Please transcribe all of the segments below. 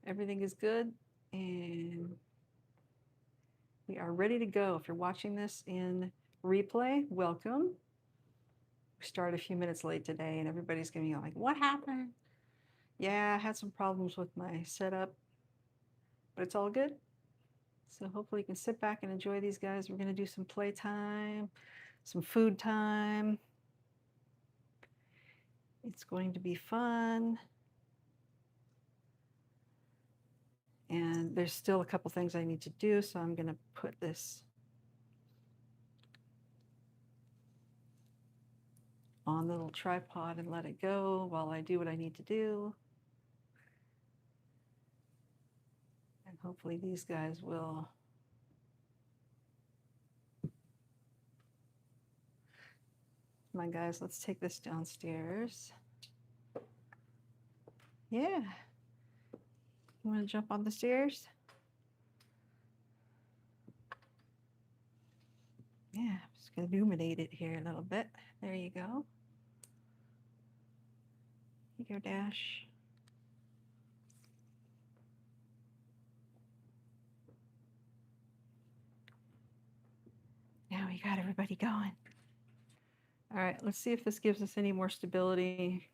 Everything is good, and we are ready to go. If you're watching this in replay, welcome. We started a few minutes late today, and everybody's going to be like, what happened? Yeah, I had some problems with my setup, but it's all good. So hopefully you can sit back and enjoy these guys. We're going to do some playtime, some food time. It's going to be fun. And there's still a couple things I need to do, so I'm going to put this on the little tripod and let it go while I do what I need to do. And hopefully these guys will come on, guys, let's take this downstairs. Yeah. You want to jump on the stairs? Yeah, I'm just going to illuminate it here a little bit. There you go. Here you go, Dash. Now we got everybody going. All right, let's see if this gives us any more stability.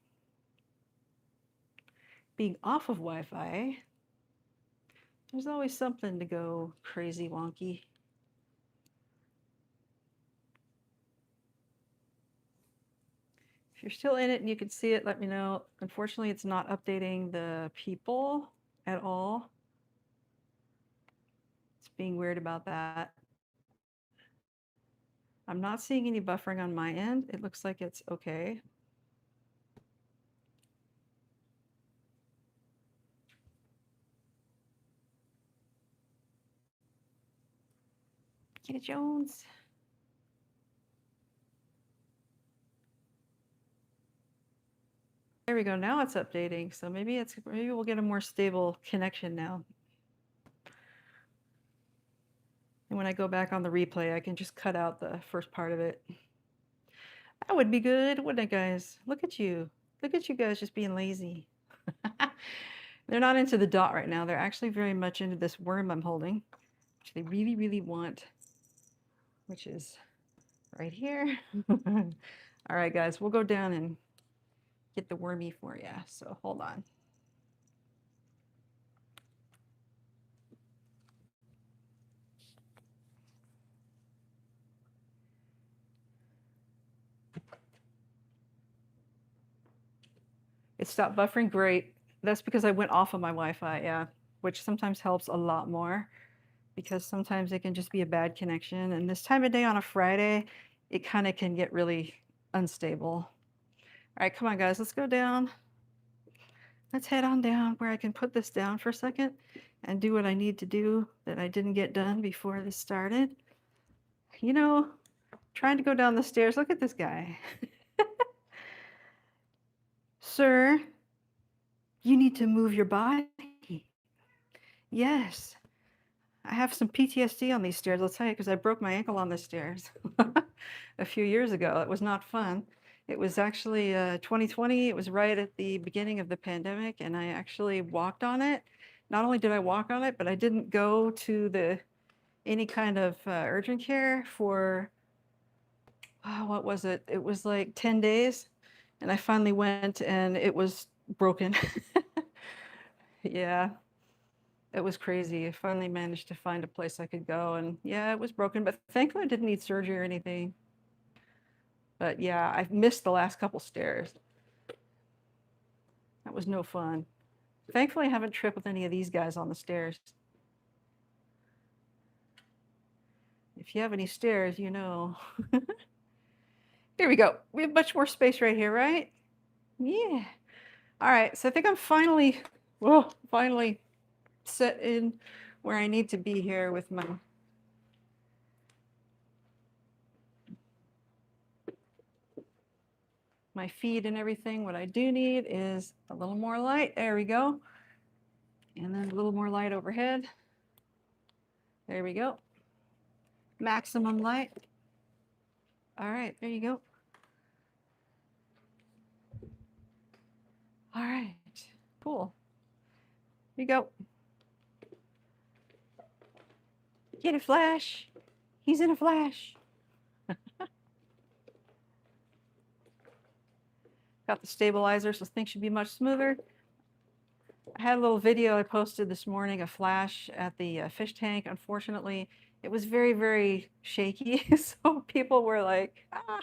Being off of Wi-Fi, there's always something to go crazy wonky. If you're still in it and you can see it, let me know. Unfortunately, it's not updating the people at all. It's being weird about that. I'm not seeing any buffering on my end. It looks like it's okay. Get it, Jones. There we go. Now it's updating. So maybe we'll get a more stable connection now. And when I go back on the replay, I can just cut out the first part of it. That would be good, wouldn't it, guys? Look at you. Look at you guys just being lazy. They're not into the dot right now. They're actually very much into this worm I'm holding, which they really, really want, which is right here. All right, guys, we'll go down and get the wormy for you. So hold on. It stopped buffering. Great. That's because I went off of my Wi-Fi, yeah, which sometimes helps a lot more because sometimes it can just be a bad connection. And this time of day on a Friday, it kind of can get really unstable. All right, come on, guys, let's go down. Let's head on down where I can put this down for a second and do what I need to do that I didn't get done before this started. You know, trying to go down the stairs. Look at this guy. Sir, you need to move your body. Yes. I have some PTSD on these stairs, I'll tell you, because I broke my ankle on the stairs a few years ago. It was not fun. It was actually 2020. It was right at the beginning of the pandemic, and I actually walked on it. Not only did I walk on it, but I didn't go to any kind of urgent care for, what was it? It was like 10 days, and I finally went, and it was broken. Yeah. It was crazy. I finally managed to find a place I could go, and yeah, it was broken, but thankfully I didn't need surgery or anything. But yeah, I've missed the last couple stairs. That was no fun. Thankfully, I haven't tripped with any of these guys on the stairs. If you have any stairs, you know. Here we go. We have much more space right here, right? Yeah. All right, so I think I'm finally set in where I need to be here with my feed and everything. What I do need is a little more light. There we go. And then a little more light overhead. There we go. Maximum light. All right, there you go. All right, cool. Here you go. Get a flash. He's in a flash. Got the stabilizer, so things should be much smoother. I had a little video I posted this morning, a flash at the fish tank. Unfortunately, it was very, very shaky. So people were like, ah,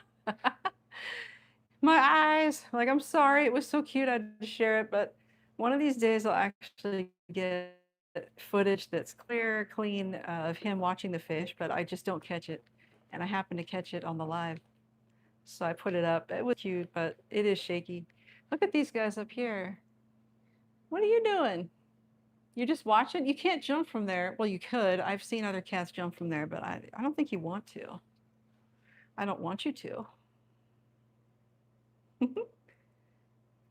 my eyes. Like, I'm sorry. It was so cute. I had to share it. But one of these days, I'll actually get footage that's clear, clean of him watching the fish, but I just don't catch it. And I happened to catch it on the live. So I put it up. It was cute, but it is shaky. Look at these guys up here. What are you doing? You just watch it? You can't jump from there. Well, you could. I've seen other cats jump from there, but I don't think you want to. I don't want you to.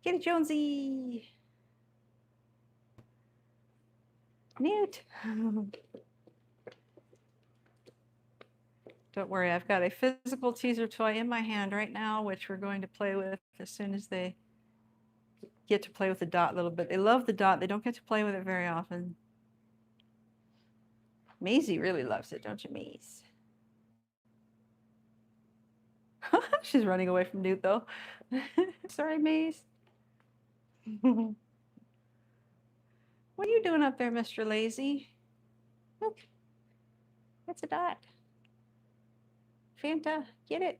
Get it, Jonesy. Newt. Don't worry, I've got a physical teaser toy in my hand right now, which we're going to play with as soon as they get to play with the dot a little bit. They love the dot. They don't get to play with it very often. Mazie really loves it, don't you, Maze? She's running away from Newt, though. Sorry, Maze. What are you doing up there, Mr. Lazy? Look, it's a dot. Fanta, get it.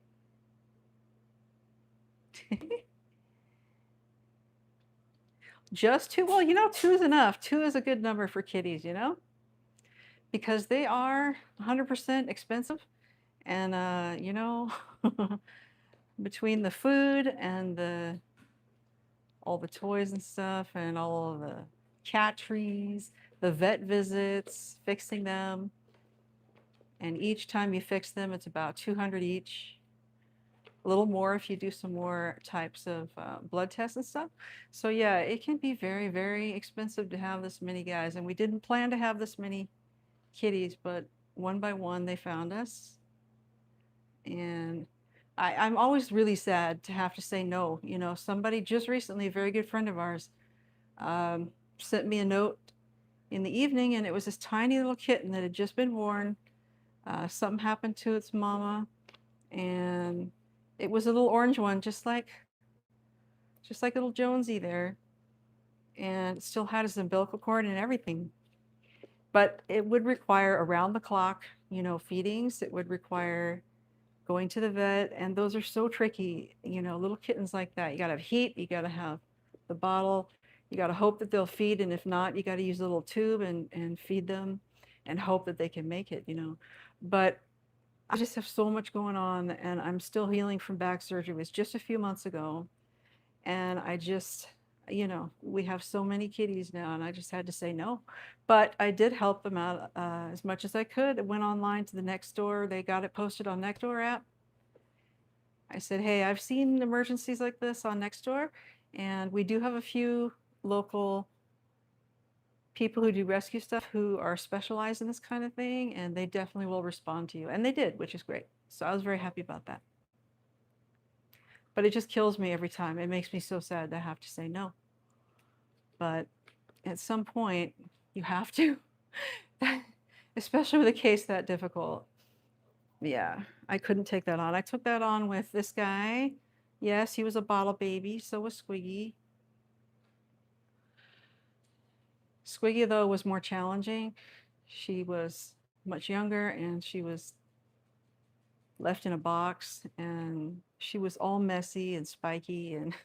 Just 2? Well, you know, 2 is enough. 2 is a good number for kitties, you know? Because they are 100% expensive. And, you know, between the food and all the toys and stuff and all of the cat trees, the vet visits, fixing them, and each time you fix them, it's about 200 each. A little more if you do some more types of blood tests and stuff. So yeah, it can be very, very expensive to have this many guys. And we didn't plan to have this many kitties, but one by one they found us. And I'm always really sad to have to say no. You know, somebody just recently, a very good friend of ours, sent me a note in the evening, and it was this tiny little kitten that had just been born. Something happened to its mama, and it was a little orange one, just like little Jonesy there, and it still had his umbilical cord and everything. But it would require around the clock, you know, feedings. It would require going to the vet, and those are so tricky, you know, little kittens like that. You gotta have heat, you gotta have the bottle, you gotta hope that they'll feed, and if not, you gotta use a little tube and feed them and hope that they can make it, you know. But I just have so much going on, and I'm still healing from back surgery. It was just a few months ago, and I just, you know, we have so many kitties now, and I just had to say no. But I did help them out as much as I could. I went online to the Nextdoor. They got it posted on Nextdoor app. I said, hey, I've seen emergencies like this on Nextdoor, and we do have a few local people who do rescue stuff who are specialized in this kind of thing, and they definitely will respond to you. And they did, which is great. So I was very happy about that. But it just kills me every time. It makes me so sad to have to say no. But at some point, you have to, especially with a case that difficult. Yeah, I couldn't take that on. I took that on with this guy. Yes, he was a bottle baby, so was Squiggy. Squiggy, though, was more challenging. She was much younger, and she was left in a box, and she was all messy and spiky, and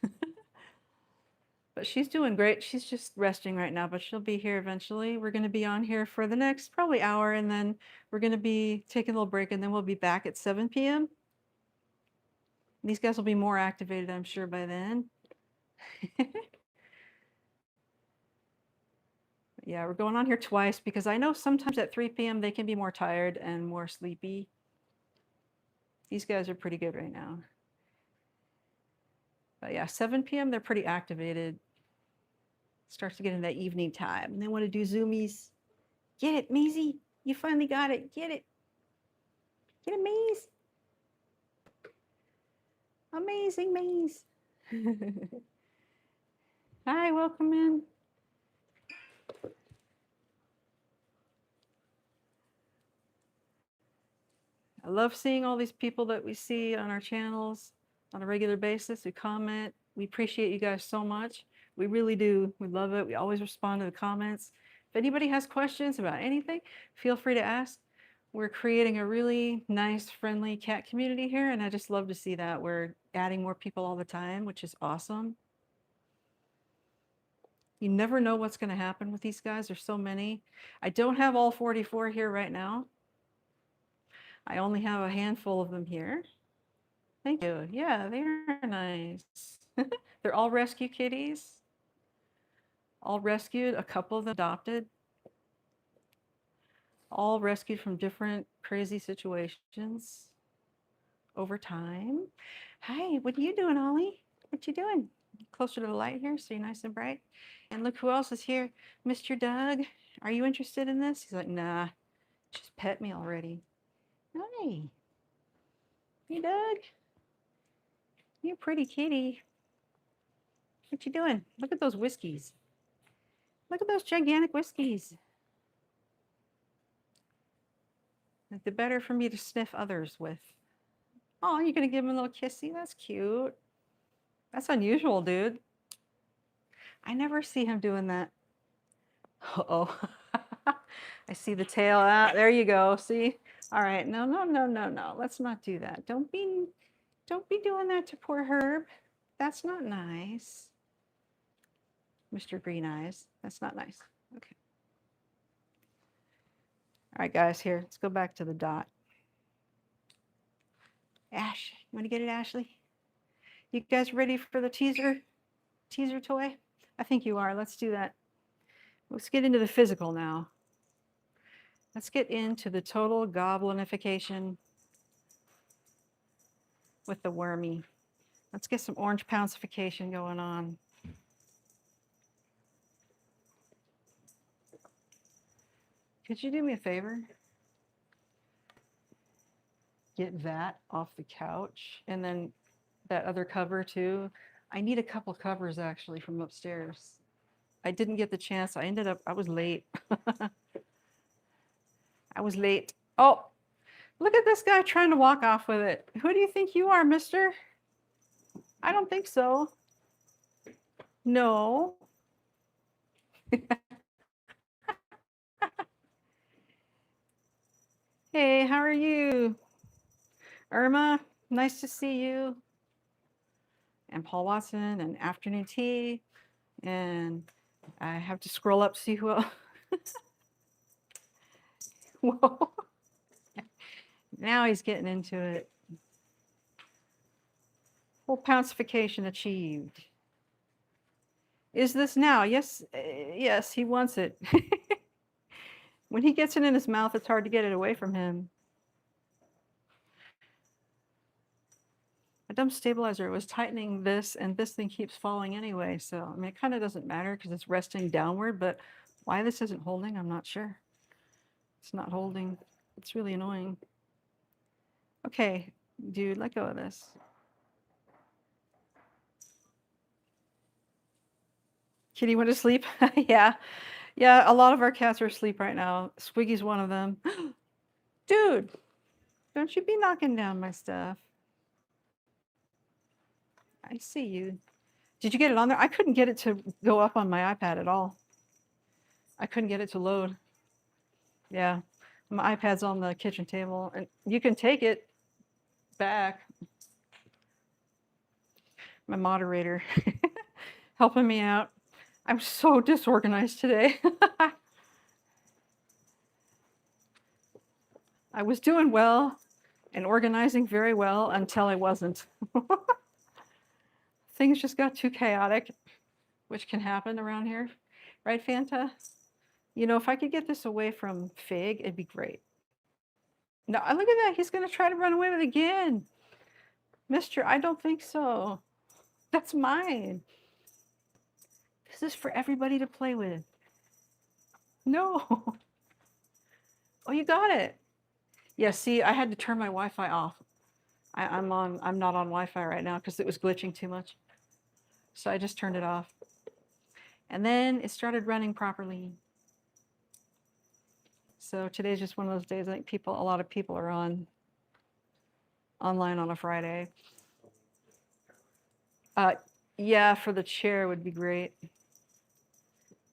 but she's doing great. She's just resting right now, but she'll be here eventually. We're going to be on here for the next probably hour, and then we're going to be taking a little break, and then we'll be back at 7 p.m. These guys will be more activated, I'm sure, by then. Yeah, we're going on here twice because I know sometimes at 3 p.m. they can be more tired and more sleepy. These guys are pretty good right now. But yeah, 7 p.m. they're pretty activated. Starts to get in that evening time. And they want to do zoomies. Get it, Mazie. You finally got it. Get it. Get it, Maze. Amazing Maze. Hi, welcome in. I love seeing all these people that we see on our channels on a regular basis who comment. We appreciate you guys so much. We really do. We love it. We always respond to the comments. If anybody has questions about anything, feel free to ask. We're creating a really nice, friendly cat community here, and I just love to see that. We're adding more people all the time, which is awesome. You never know what's going to happen with these guys. There's so many. I don't have all 44 here right now. I only have a handful of them here. Thank you. Yeah, they are nice. They're all rescue kitties. All rescued, a couple of them adopted. All rescued from different crazy situations over time. Hi, what are you doing, Ollie? What you doing? Closer to the light here so you're nice and bright. And look who else is here. Mr. Doug, are you interested in this? He's like, nah, just pet me already. Hi. Hey, Doug. You pretty kitty. What you doing? Look at those whiskeys. Look at those gigantic whiskeys. The better for me to sniff others with. Oh, you're going to give him a little kissy? That's cute. That's unusual, dude. I never see him doing that. Uh-oh. I see the tail. Ah, there you go. See? All right. No, no, no, no, no. Let's not do that. Don't be doing that to poor Herb. That's not nice. Mr. Green Eyes. That's not nice. Okay. All right, guys, here. Let's go back to the dot. Ash, you want to get it, Ashley? You guys ready for the teaser toy? I think you are. Let's do that. Let's get into the physical now. Let's get into the total goblinification with the wormy. Let's get some orange pouncification going on. Could you do me a favor? Get that off the couch and then that other cover too. I need a couple covers actually from upstairs. I didn't get the chance. I was late. I was late. Oh, look at this guy trying to walk off with it. Who do you think you are, mister? I don't think so. No. Hey, how are you? Irma, nice to see you. And Paul Watson and Afternoon Tea. And I have to scroll up to see who else. Whoa. Now he's getting into it. Full pouncification achieved. Is this now? Yes, yes, he wants it. When he gets it in his mouth, it's hard to get it away from him. A dumb stabilizer was tightening this, and this thing keeps falling anyway. So, I mean, it kind of doesn't matter because it's resting downward, but why this isn't holding, I'm not sure. It's not holding. It's really annoying. Okay, dude, let go of this. Kitty went to sleep? Yeah. Yeah, a lot of our cats are asleep right now. Squiggy's one of them. Dude, don't you be knocking down my stuff. I see you. Did you get it on there? I couldn't get it to go up on my iPad at all. I couldn't get it to load. Yeah, my iPad's on the kitchen table, and you can take it back. My moderator helping me out. I'm so disorganized today. I was doing well and organizing very well until I wasn't. Things just got too chaotic, which can happen around here. Right, Fanta? You know, if I could get this away from Fig, it'd be great. No, look at that. He's going to try to run away with it again. Mister, I don't think so. That's mine. This is for everybody to play with. No. Oh, you got it. Yeah, see, I had to turn my Wi-Fi off. I'm not on Wi-Fi right now because it was glitching too much. So I just turned it off. And then it started running properly. So today's just one of those days I think a lot of people are on online on a Friday. Yeah, for the chair would be great.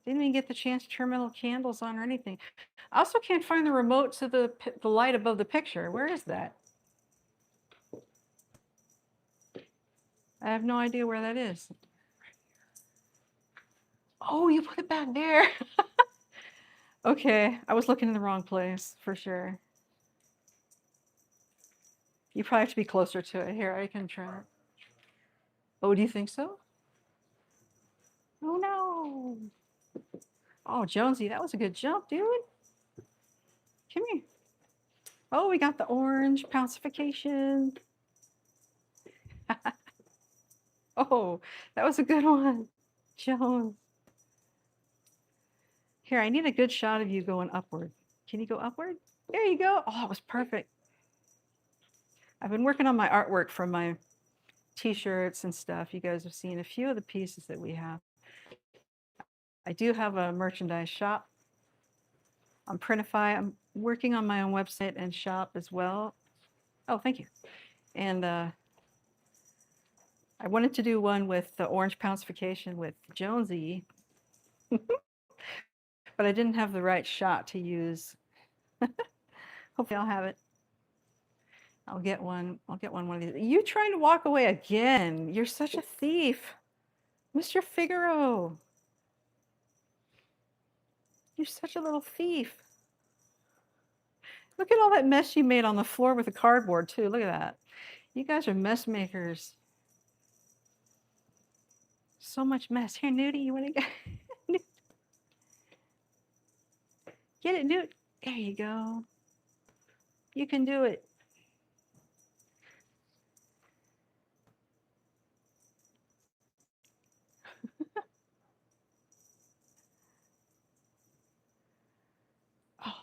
Didn't even get the chance to turn my little candles on or anything. I also can't find the remote to the light above the picture. Where is that? I have no idea where that is. Oh, you put it back there. Okay, I was looking in the wrong place for sure. You probably have to be closer to it. Here, I can try. Oh, do you think so? Oh no. Oh, Jonesy, that was a good jump, dude. Come here. Oh, we got the orange pouncification. Oh, that was a good one. Jones. Here, I need a good shot of you going upward. Can you go upward? There you go. Oh, it was perfect. I've been working on my artwork for my t-shirts and stuff. You guys have seen a few of the pieces that we have. I do have a merchandise shop on Printify. I'm working on my own website and shop as well. Oh, thank you. And I wanted to do one with the orange pouncification with Jonesy, but I didn't have the right shot to use. Hopefully I'll have it. I'll get one one of these. You trying to walk away again? You're such a thief. Mr. Figaro. You're such a little thief. Look at all that mess you made on the floor with the cardboard too. Look at that. You guys are mess makers. So much mess. Here, Newtie, you want to get get it, Newt? There you go. You can do it. Oh.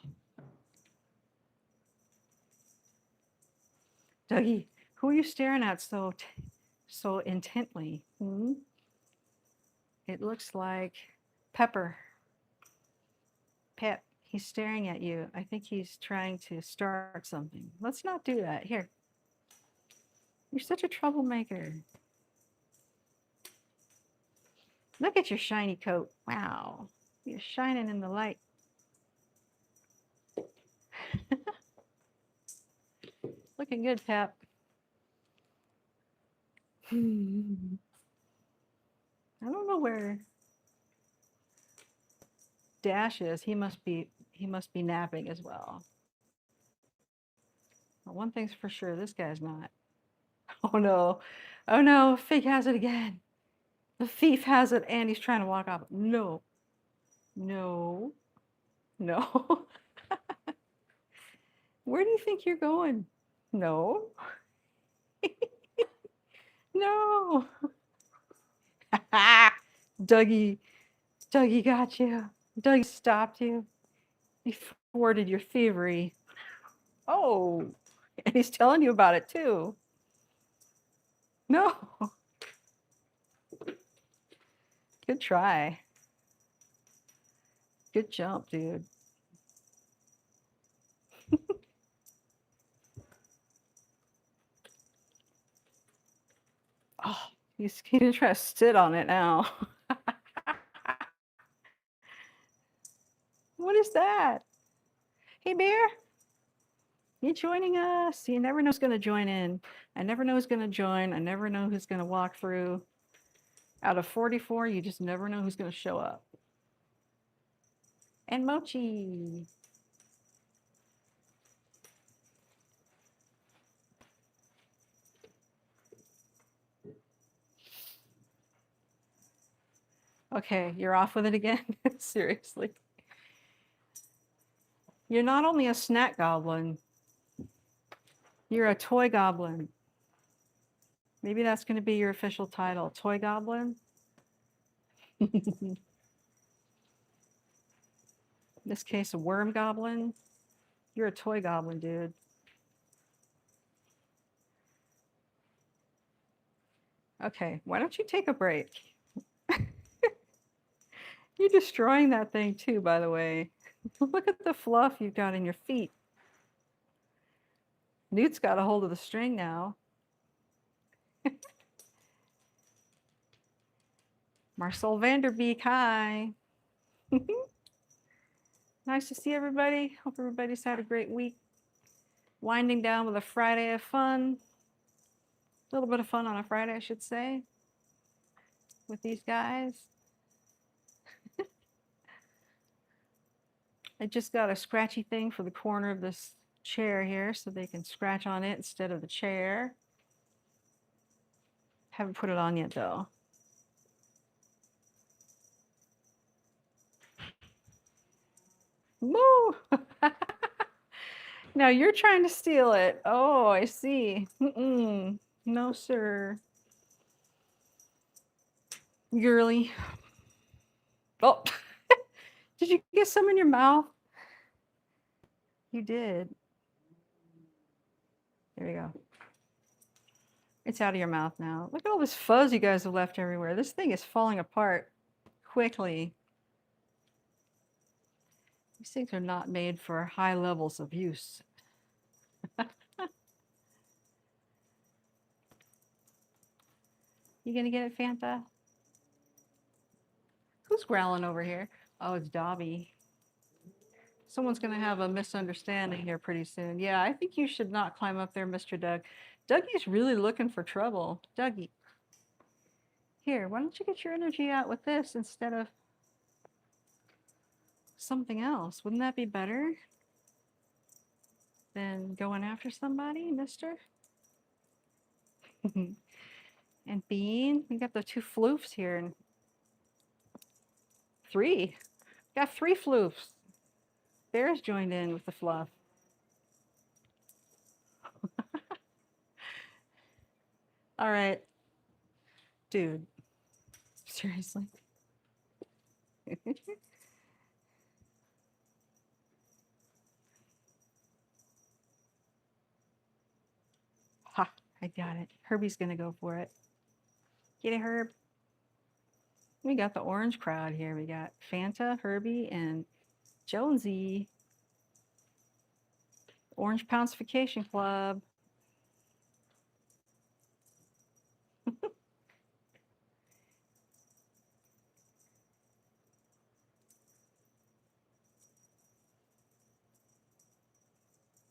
Dougie, who are you staring at so intently? Hmm? It looks like Pepper. Pep, he's staring at you. I think he's trying to start something. Let's not do that. Here. You're such a troublemaker. Look at your shiny coat. Wow. You're shining in the light. Looking good, Pep. I don't know where Dash is. He must be napping as well. Well, one thing's for sure, this guy's not. Oh no. Oh no, Fig has it again. The thief has it and he's trying to walk off. No. No. No. Where do you think you're going? No. No. Dougie. Dougie got you. Dougie stopped you. He thwarted your thievery. Oh. And he's telling you about it too. No. Good try. Good jump, dude. Oh, he's gonna try to sit on it now. What is that? Hey, Bear. You joining us? You never know who's gonna join in. I never know who's gonna join. I never know who's gonna walk through. Out of 44, you just never know who's gonna show up. And Mochi. Okay, you're off with it again? Seriously. You're not only a snack goblin, you're a toy goblin. Maybe that's going to be your official title, toy goblin. In this case, a worm goblin. You're a toy goblin, dude. Okay, why don't you take a break? You're destroying that thing too, by the way. Look at the fluff you've got in your feet. Newt's got a hold of the string now. Marcel Vanderbeek, hi. Nice to see everybody. Hope everybody's had a great week. Winding down with a Friday of fun. A little bit of fun on a Friday, I should say, with these guys. I just got a scratchy thing for the corner of this chair here so they can scratch on it instead of the chair. Haven't put it on yet though. Moo! Now you're trying to steal it. Oh, I see. Mm-mm. No, sir. Girly. Oh, did you get some in your mouth? You did. There you go. It's out of your mouth now. Look at all this fuzz you guys have left everywhere. This thing is falling apart quickly. These things are not made for high levels of use. You gonna get it, Fanta? Who's growling over here? Oh, it's Dobby. Someone's gonna have a misunderstanding here pretty soon. Yeah, I think you should not climb up there, Mr. Doug. Dougie's really looking for trouble. Dougie. Here, why don't you get your energy out with this instead of something else? Wouldn't that be better than going after somebody, mister? And Bean, we got the 2 floofs here. And 3. Got 3 floofs. Bear's joined in with the fluff. All right. Dude. Seriously. Ha, I got it. Herbie's gonna go for it. Get it, Herb. We got the orange crowd here. We got Fanta, Herbie, and Jonesy. Orange Pouncification Club.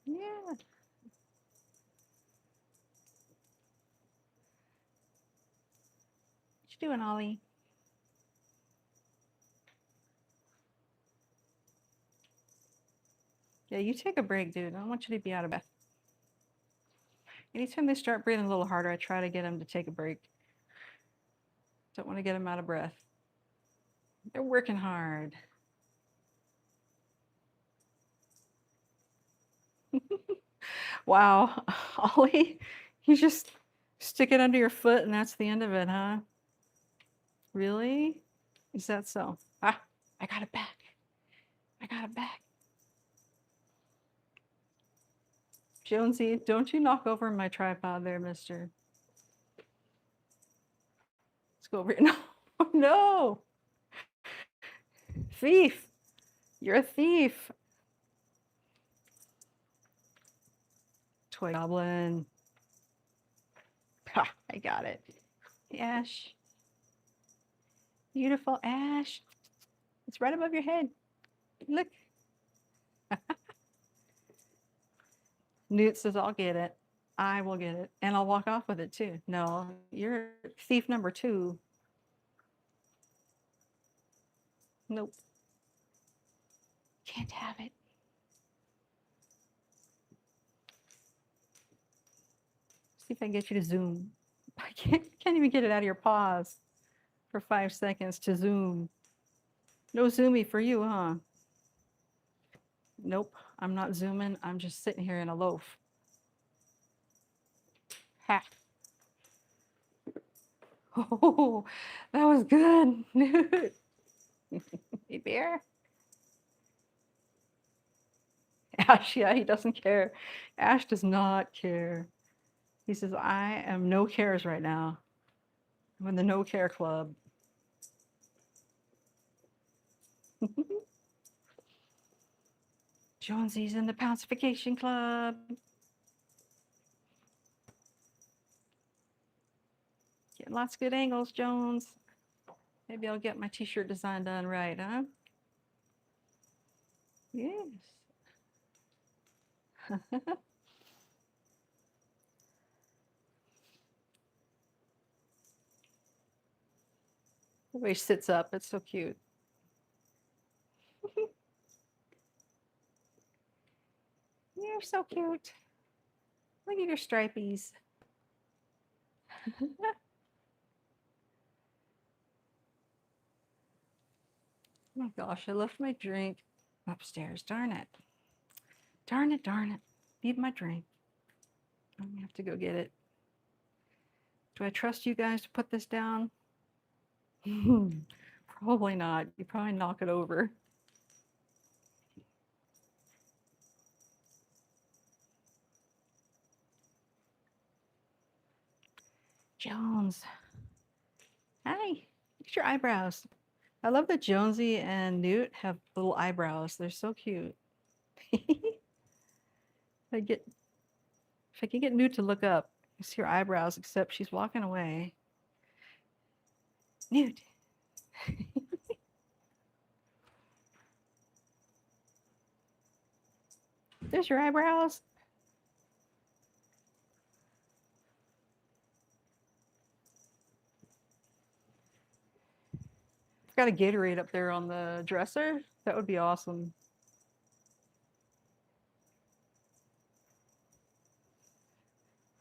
Yeah. What you doing, Ollie? Yeah, you take a break, dude. I don't want you to be out of breath. Anytime they start breathing a little harder, I try to get them to take a break. Don't want to get them out of breath. They're working hard. Wow, Ollie, you just stick it under your foot and that's the end of it, huh? Really? Is that so? Ah, I got it back. I got it back. Jonesy, don't you knock over my tripod there, mister. Let's go over here. No, no. Thief. You're a thief. Toy goblin. Ha, I got it. Ash. Beautiful Ash. It's right above your head. Look. Newt says, I'll get it. I will get it. And I'll walk off with it too. No, you're thief number 2. Nope. Can't have it. See if I can get you to zoom. I can't even get it out of your paws for 5 seconds to zoom. No zoomy for you, huh? Nope, I'm not zooming. I'm just sitting here in a loaf. Ha. Oh, that was good. Hey, bear. Ash, yeah, he doesn't care. Ash does not care. He says, I am no cares right now. I'm in the no care club. Jonesy's in the Pouncification Club. Getting lots of good angles, Jones. Maybe I'll get my t-shirt design done right, huh? Yes. The way she sits up, it's so cute. You're so cute. Look at your stripies. Oh my gosh, I left my drink upstairs. Darn it. Darn it, darn it. Need my drink. I'm gonna have to go get it. Do I trust you guys to put this down? Probably not. You probably knock it over. Jones. Hi. Look at your eyebrows. I love that Jonesy and Newt have little eyebrows. They're so cute. If I can get Newt to look up, you see her eyebrows, except she's walking away. Newt. There's your eyebrows. I've got a Gatorade up there on the dresser. That would be awesome.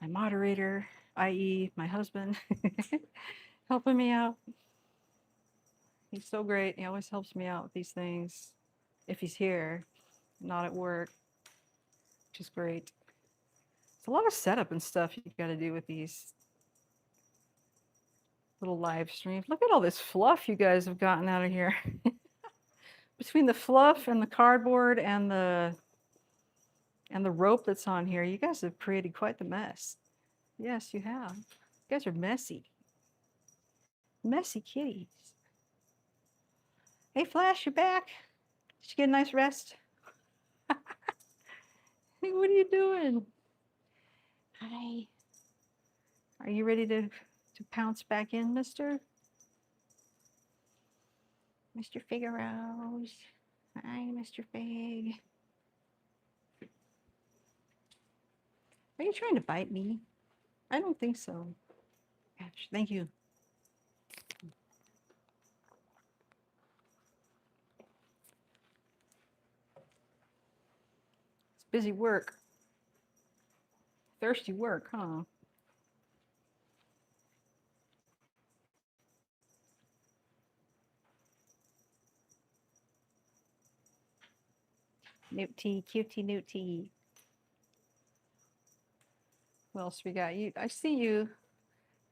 My moderator, i.e. my husband, helping me out. He's so great. He always helps me out with these things if he's here, not at work, which is great. It's a lot of setup and stuff you've got to do with these little live streams. Look at all this fluff you guys have gotten out of here. Between the fluff and the cardboard and the rope that's on here, you guys have created quite the mess. Yes, you have. You guys are messy. Messy kitties. Hey, Flash, you're back. Did you get a nice rest? Hey, what are you doing? Hi. Are you ready to pounce back in, mister? Mr. Figaro's. Hi, Mr. Fig. Are you trying to bite me? I don't think so. Gosh, thank you. It's busy work. Thirsty work, huh? Newty, cutie Newty. What else we got? You, I see you.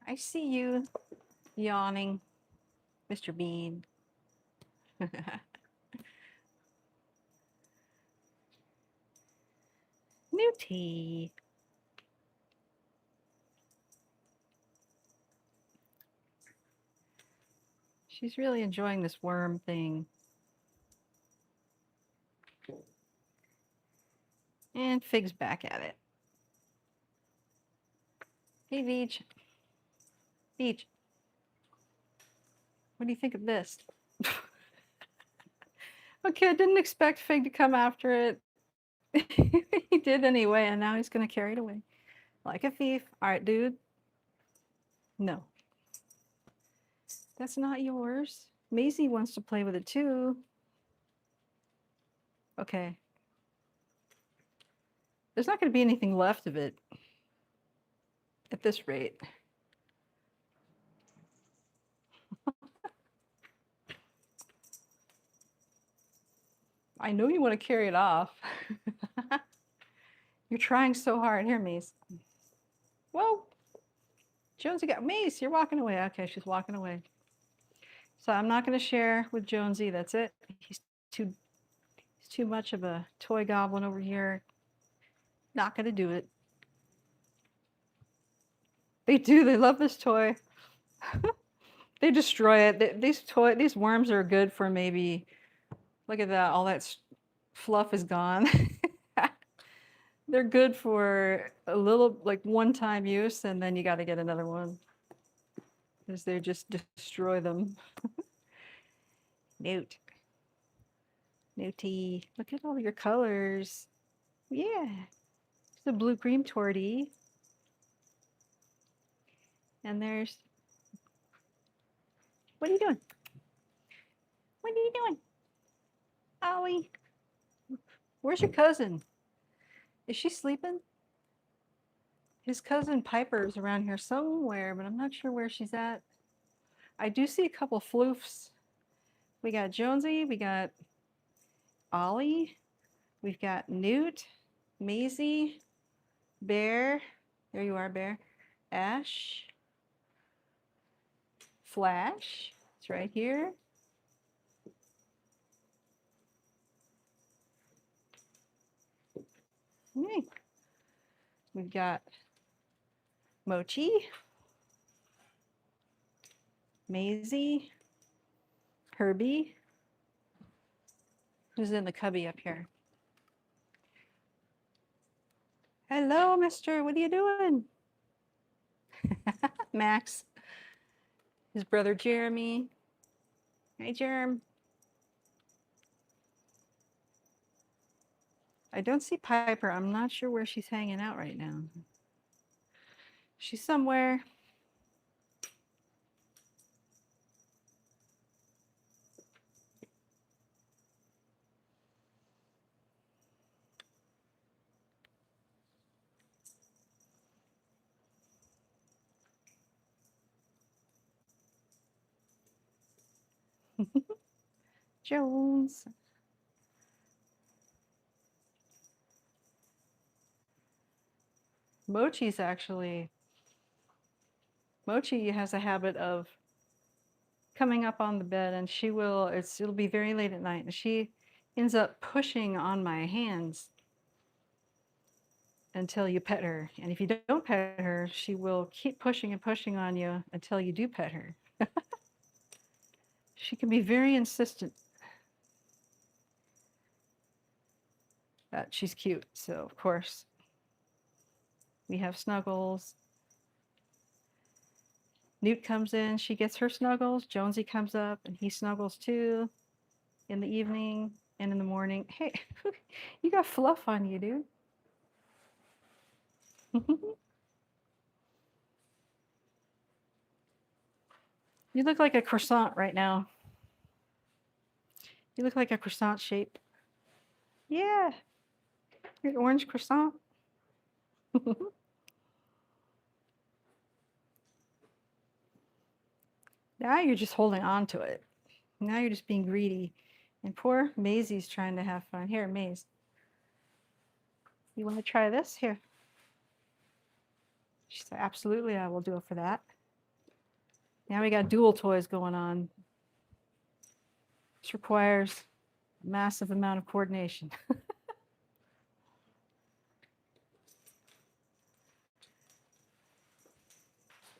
I see you yawning, Mr. Bean. Newty. She's really enjoying this worm thing. And Fig's back at it. Hey, Veej. Veej. What do you think of this? Okay, I didn't expect Fig to come after it. He did anyway, and now he's going to carry it away. Like a thief. All right, dude. No. That's not yours. Mazie wants to play with it too. Okay. There's not going to be anything left of it at this rate. I know you want to carry it off. You're trying so hard. Here, Maze. Whoa. Jonesy got Maze. You're walking away. Okay, she's walking away. So I'm not going to share with Jonesy. That's it. He's too much of a toy goblin over here. Not going to do it. They do. They love this toy. They destroy it. These worms are good for maybe. Look at that. All that fluff is gone. They're good for a little, like one-time use, and then you got to get another one. as they just destroy them. Newt. Newty. Look at all your colors. Yeah. There's the blue cream Tortie. And there's... What are you doing? What are you doing? Ollie. Where's your cousin? Is she sleeping? His cousin Piper's around here somewhere, but I'm not sure where she's at. I do see a couple floofs. We got Jonesy, we got Ollie, we've got Newt, Mazie, Bear. There you are, Bear. Ash. Flash. It's right here. Okay. We've got Mochi, Mazie, Herbie, who's in the cubby up here. Hello, mister. What are you doing? Max. His brother Jeramy. Hey, Jerm. I don't see Piper. I'm not sure where she's hanging out right now. She's somewhere. Jones. Mochi has a habit of coming up on the bed, and it'll be very late at night, and she ends up pushing on my hands until you pet her. And if you don't pet her, she will keep pushing and pushing on you until you do pet her. She can be very insistent. But she's cute, so of course we have snuggles. Newt comes in, she gets her snuggles. Jonesy comes up and he snuggles too in the evening and in the morning. Hey, you got fluff on you, dude. You look like a croissant right now. You look like a croissant shape. Yeah, you're an orange croissant. Now you're just holding on to it. Now you're just being greedy. And poor Mazie's trying to have fun. Here, Maze. You want to try this? Here. She said, absolutely, I will do it for that. Now we got dual toys going on. This requires a massive amount of coordination.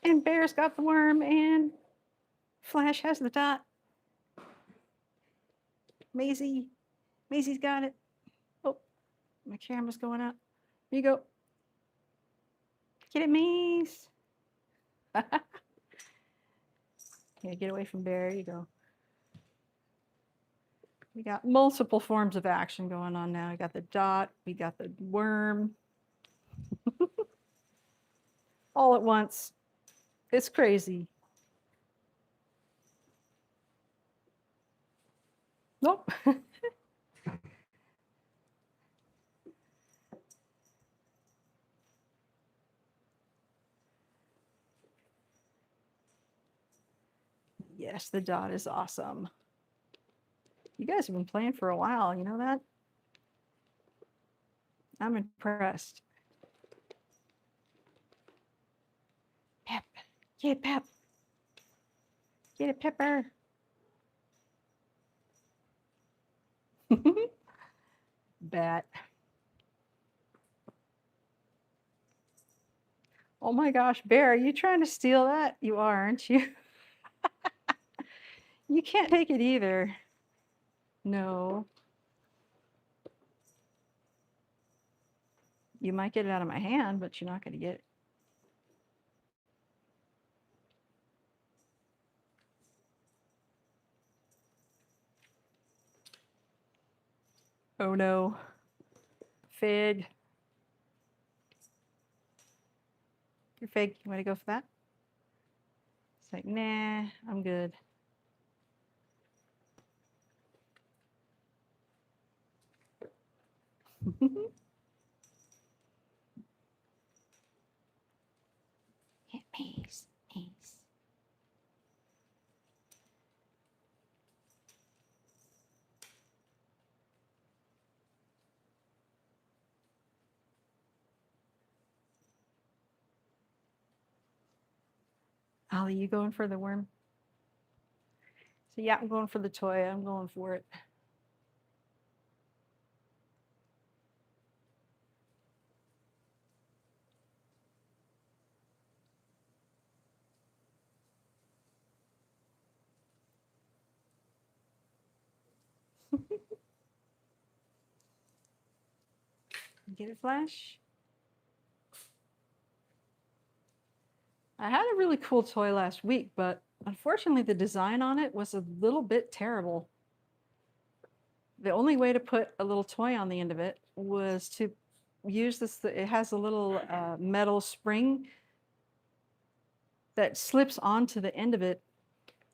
And Bear's got the worm, and Flash has the dot. Mazie's got it. Oh, my camera's going up. Here you go. Get it, Maze. Yeah, get away from Bear. Here you go. We got multiple forms of action going on now. We got the dot. We got the worm. All at once. It's crazy. Nope. Yes, the dot is awesome. You guys have been playing for a while, you know that? I'm impressed. Pep. Get it, Pep. Get it, Pepper. Bat. Oh my gosh, Bear, are you trying to steal that? You are, aren't you? You can't take it either. No. You might get it out of my hand, but you're not going to get it. Oh no. Fig. Your fig, you want to go for that? It's like, nah, I'm good. Maze, maze. Ollie, you going for the worm? So yeah, I'm going for the toy. I'm going for it. Get it, Flash? I had a really cool toy last week, but unfortunately the design on it was a little bit terrible. The only way to put a little toy on the end of it was to use this, it has a little metal spring that slips onto the end of it.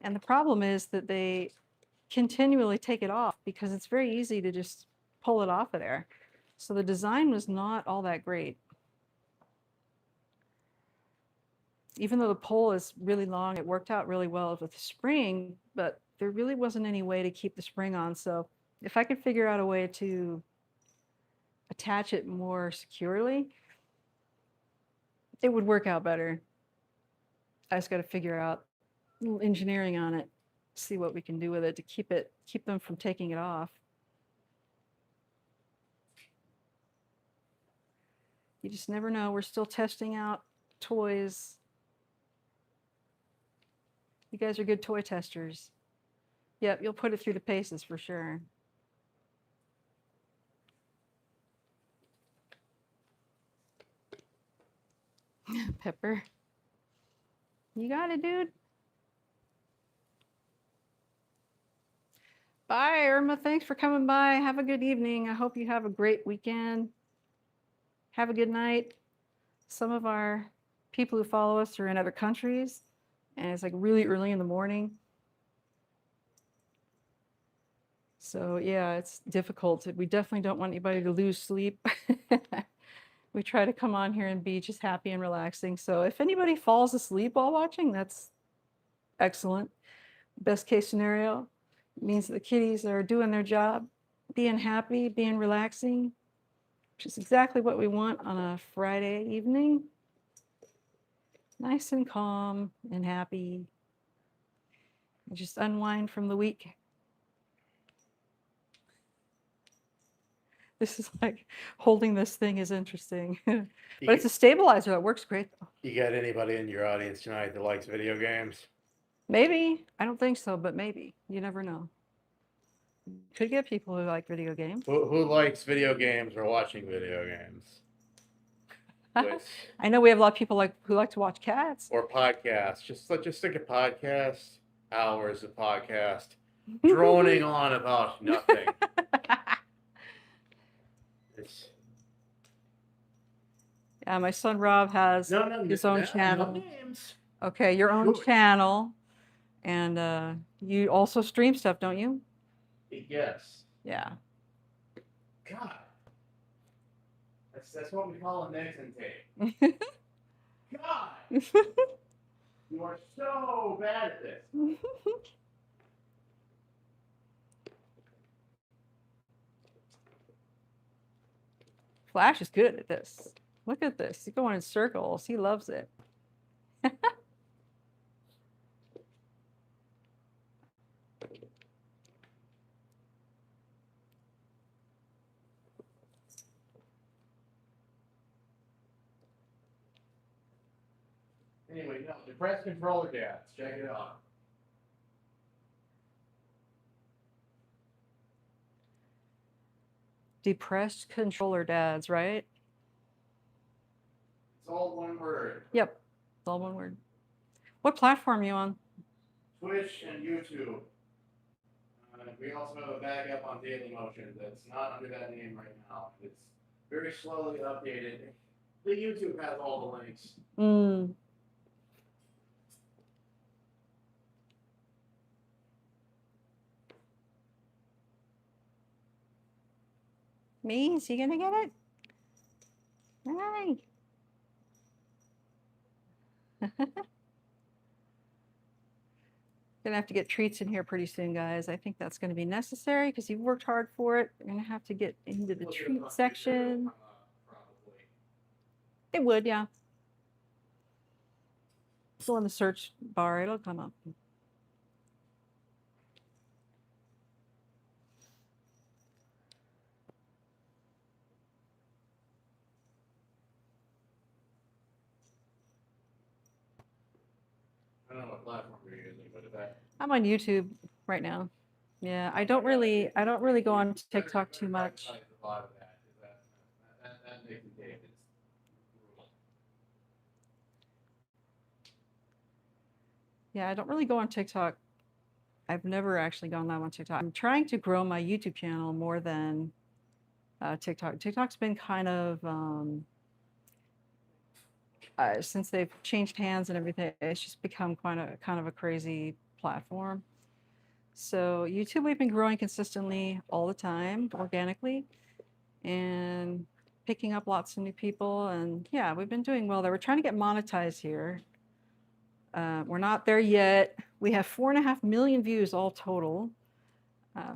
And the problem is that they continually take it off because it's very easy to just pull it off of there. So the design was not all that great. Even though the pole is really long, it worked out really well with the spring, but there really wasn't any way to keep the spring on. So if I could figure out a way to attach it more securely, it would work out better. I just got to figure out a little engineering on it, see what we can do with it to keep them from taking it off. You just never know. We're still testing out toys. You guys are good toy testers. Yep, you'll put it through the paces for sure. Pepper. You got it, dude. Bye, Irma. Thanks for coming by. Have a good evening. I hope you have a great weekend. Have a good night. Some of our people who follow us are in other countries, and it's like really early in the morning. So yeah, it's difficult. We definitely don't want anybody to lose sleep. We try to come on here and be just happy and relaxing. So if anybody falls asleep while watching, that's excellent. Best case scenario means the kitties are doing their job, being happy, being relaxing, which is exactly what we want on a Friday evening. Nice and calm and happy. And just unwind from the week. This is like holding this thing is interesting. But it's a stabilizer that works great though. You got anybody in your audience tonight that likes video games? Maybe. I don't think so, but maybe. You never know. Could get people who like video games. Who likes video games or watching video games? I know we have a lot of people who like to watch cats. Or podcasts. Just think of podcasts, hours of podcast, droning on about nothing. Yeah, my son Rob has his own channel. Okay, your own channel. And you also stream stuff, don't you? Yes. Yeah. God. That's what we call a Nixon tape. God! You are so bad at this. Flash is good at this. Look at this. He's going in circles. He loves it. Anyway, no, depressed controller dads. Check it out. Depressed controller dads, right? It's all one word. Yep, it's all one word. What platform are you on? Twitch and YouTube. we also have a backup on Daily Motion that's not under that name right now. It's very slowly updated. The YouTube has all the links. Mm. Me? Is he gonna get it? Hi. Gonna have to get treats in here pretty soon, guys. I think that's gonna be necessary because you've worked hard for it. We're gonna have to get into the treat section. Probably. It would, yeah. Go in the search bar, it'll come up. I don't know what platform you're using, but if that. I'm on YouTube right now. Yeah, I don't really go on TikTok too much. A lot of that, that makes it David's rule. Yeah, I don't really go on TikTok. I've never actually gone live on TikTok. I'm trying to grow my YouTube channel more than TikTok. TikTok's been kind of since they've changed hands and everything, it's just become kind of a crazy platform. So YouTube, we've been growing consistently all the time, organically, and picking up lots of new people. And yeah, we've been doing well there. We're trying to get monetized here. We're not there yet. We have 4.5 million views all total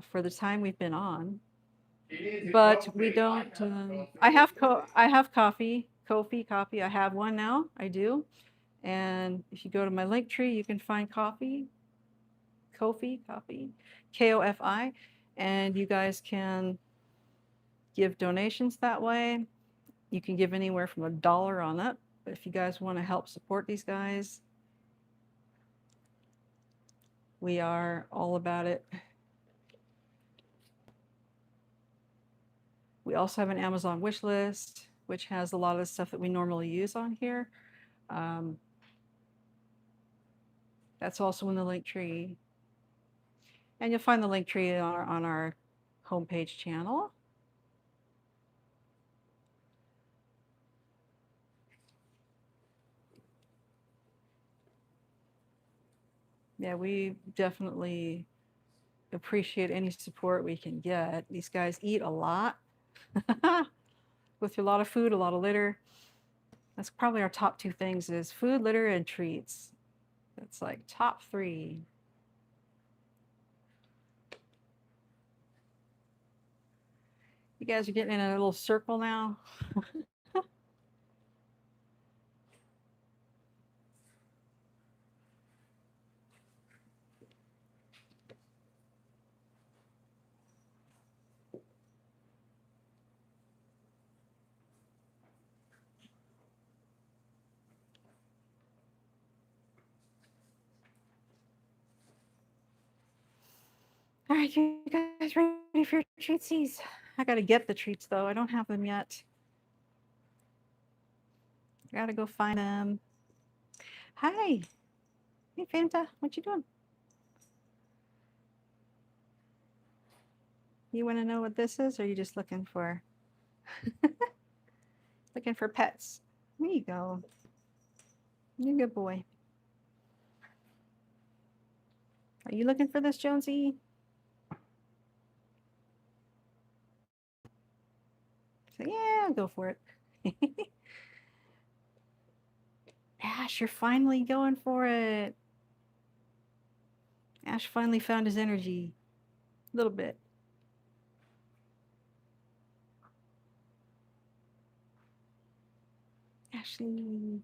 for the time we've been on. But we don't. I have coffee. I have one now. I do. And if you go to my link tree, you can find coffee, Kofi, Kofi, and you guys can give donations that way. You can give anywhere from $1 on it. But if you guys want to help support these guys, we are all about it. We also have an Amazon wish list, which has a lot of the stuff that we normally use on here. That's also in the link tree. And you'll find the link tree on our homepage channel. Yeah, we definitely appreciate any support we can get. These guys eat a lot. Go through a lot of food, a lot of litter. That's probably our top 2 things is food, litter, and treats. That's like top 3. You guys are getting in a little circle now. All right, you guys ready for your treatsies? I gotta get the treats though. I don't have them yet. Gotta go find them. Hi. Hey, Fanta. What you doing? You want to know what this is, or are you just looking for pets? There you go. You're a good boy. Are you looking for this, Jonesy? So, yeah, go for it. Ash, you're finally going for it. Ash finally found his energy. A little bit. Ashley.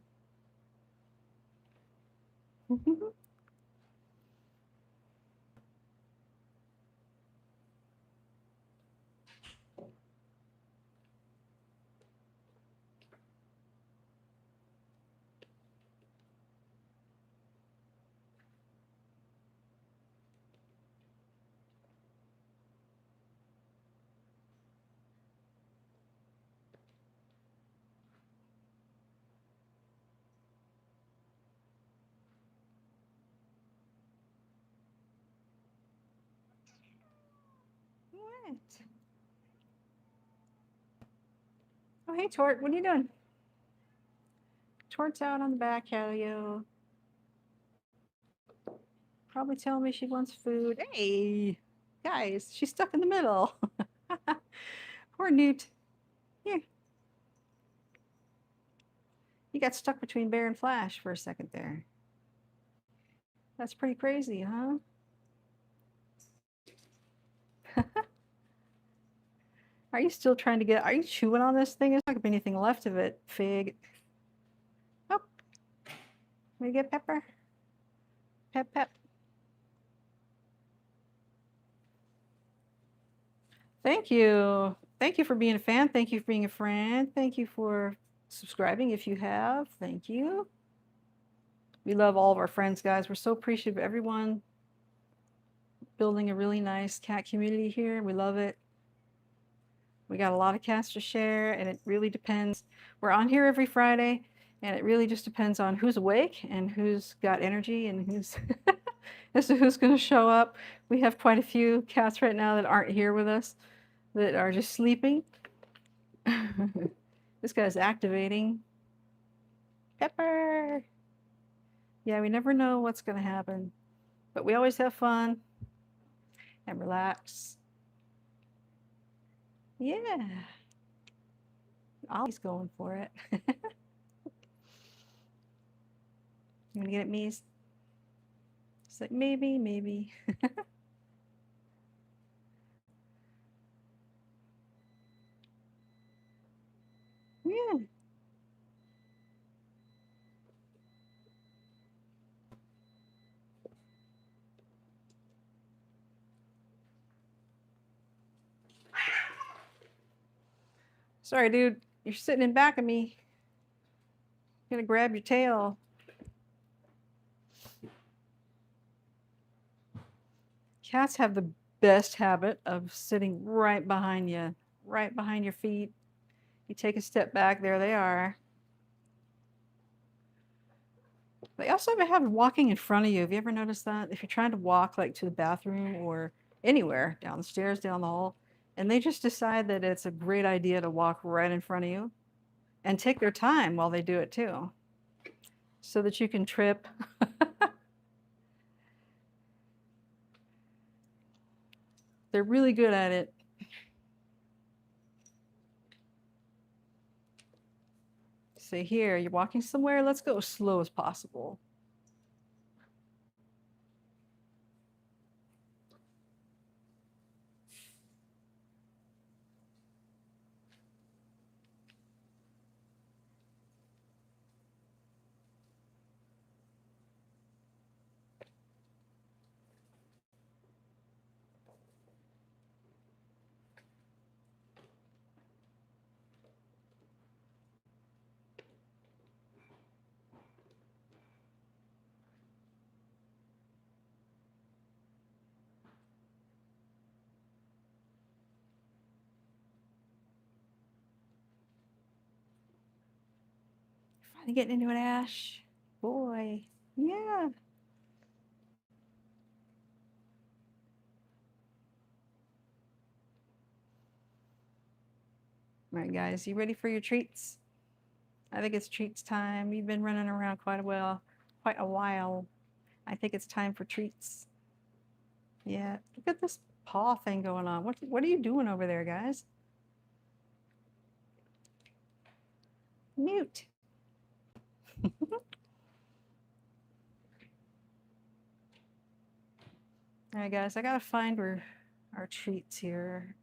Oh, hey, Tort. What are you doing? Tort's out on the back patio. Probably telling me she wants food. Hey, guys, she's stuck in the middle. Poor Newt. Here. You got stuck between Bear and Flash for a second there. That's pretty crazy, huh? Are you still trying to get, are you chewing on this thing? There's not gonna be anything left of it, Fig. Oh, let me get Pepper. Pep, pep. Thank you. Thank you for being a fan. Thank you for being a friend. Thank you for subscribing if you have. Thank you. We love all of our friends, guys. We're so appreciative of everyone building a really nice cat community here. We love it. We got a lot of cats to share, and it really depends. We're on here every Friday, and it really just depends on who's awake and who's got energy and who's as to who's going to show up. We have quite a few cats right now that aren't here with us, that are just sleeping. This guy's activating. Pepper. Yeah, we never know what's going to happen, but we always have fun and relax. Yeah. Ollie's going for it. You want to get it, Mies? It's like, maybe, maybe. Yeah. Sorry, dude. You're sitting in back of me. I'm gonna grab your tail. Cats have the best habit of sitting right behind you, right behind your feet. You take a step back, there they are. They also have a habit of walking in front of you. Have you ever noticed that? If you're trying to walk like to the bathroom or anywhere, down the stairs, down the hall, and they just decide that it's a great idea to walk right in front of you and take their time while they do it too, so that you can trip. They're really good at it. Say, here, you're walking somewhere, let's go as slow as possible. Finally getting into an Ash. Boy, yeah. All right, guys, you ready for your treats? I think it's treats time. You've been running around quite a while. I think it's time for treats. Yeah, look at this paw thing going on. What are you doing over there, guys? Newt. All right, guys, I gotta find our treats here.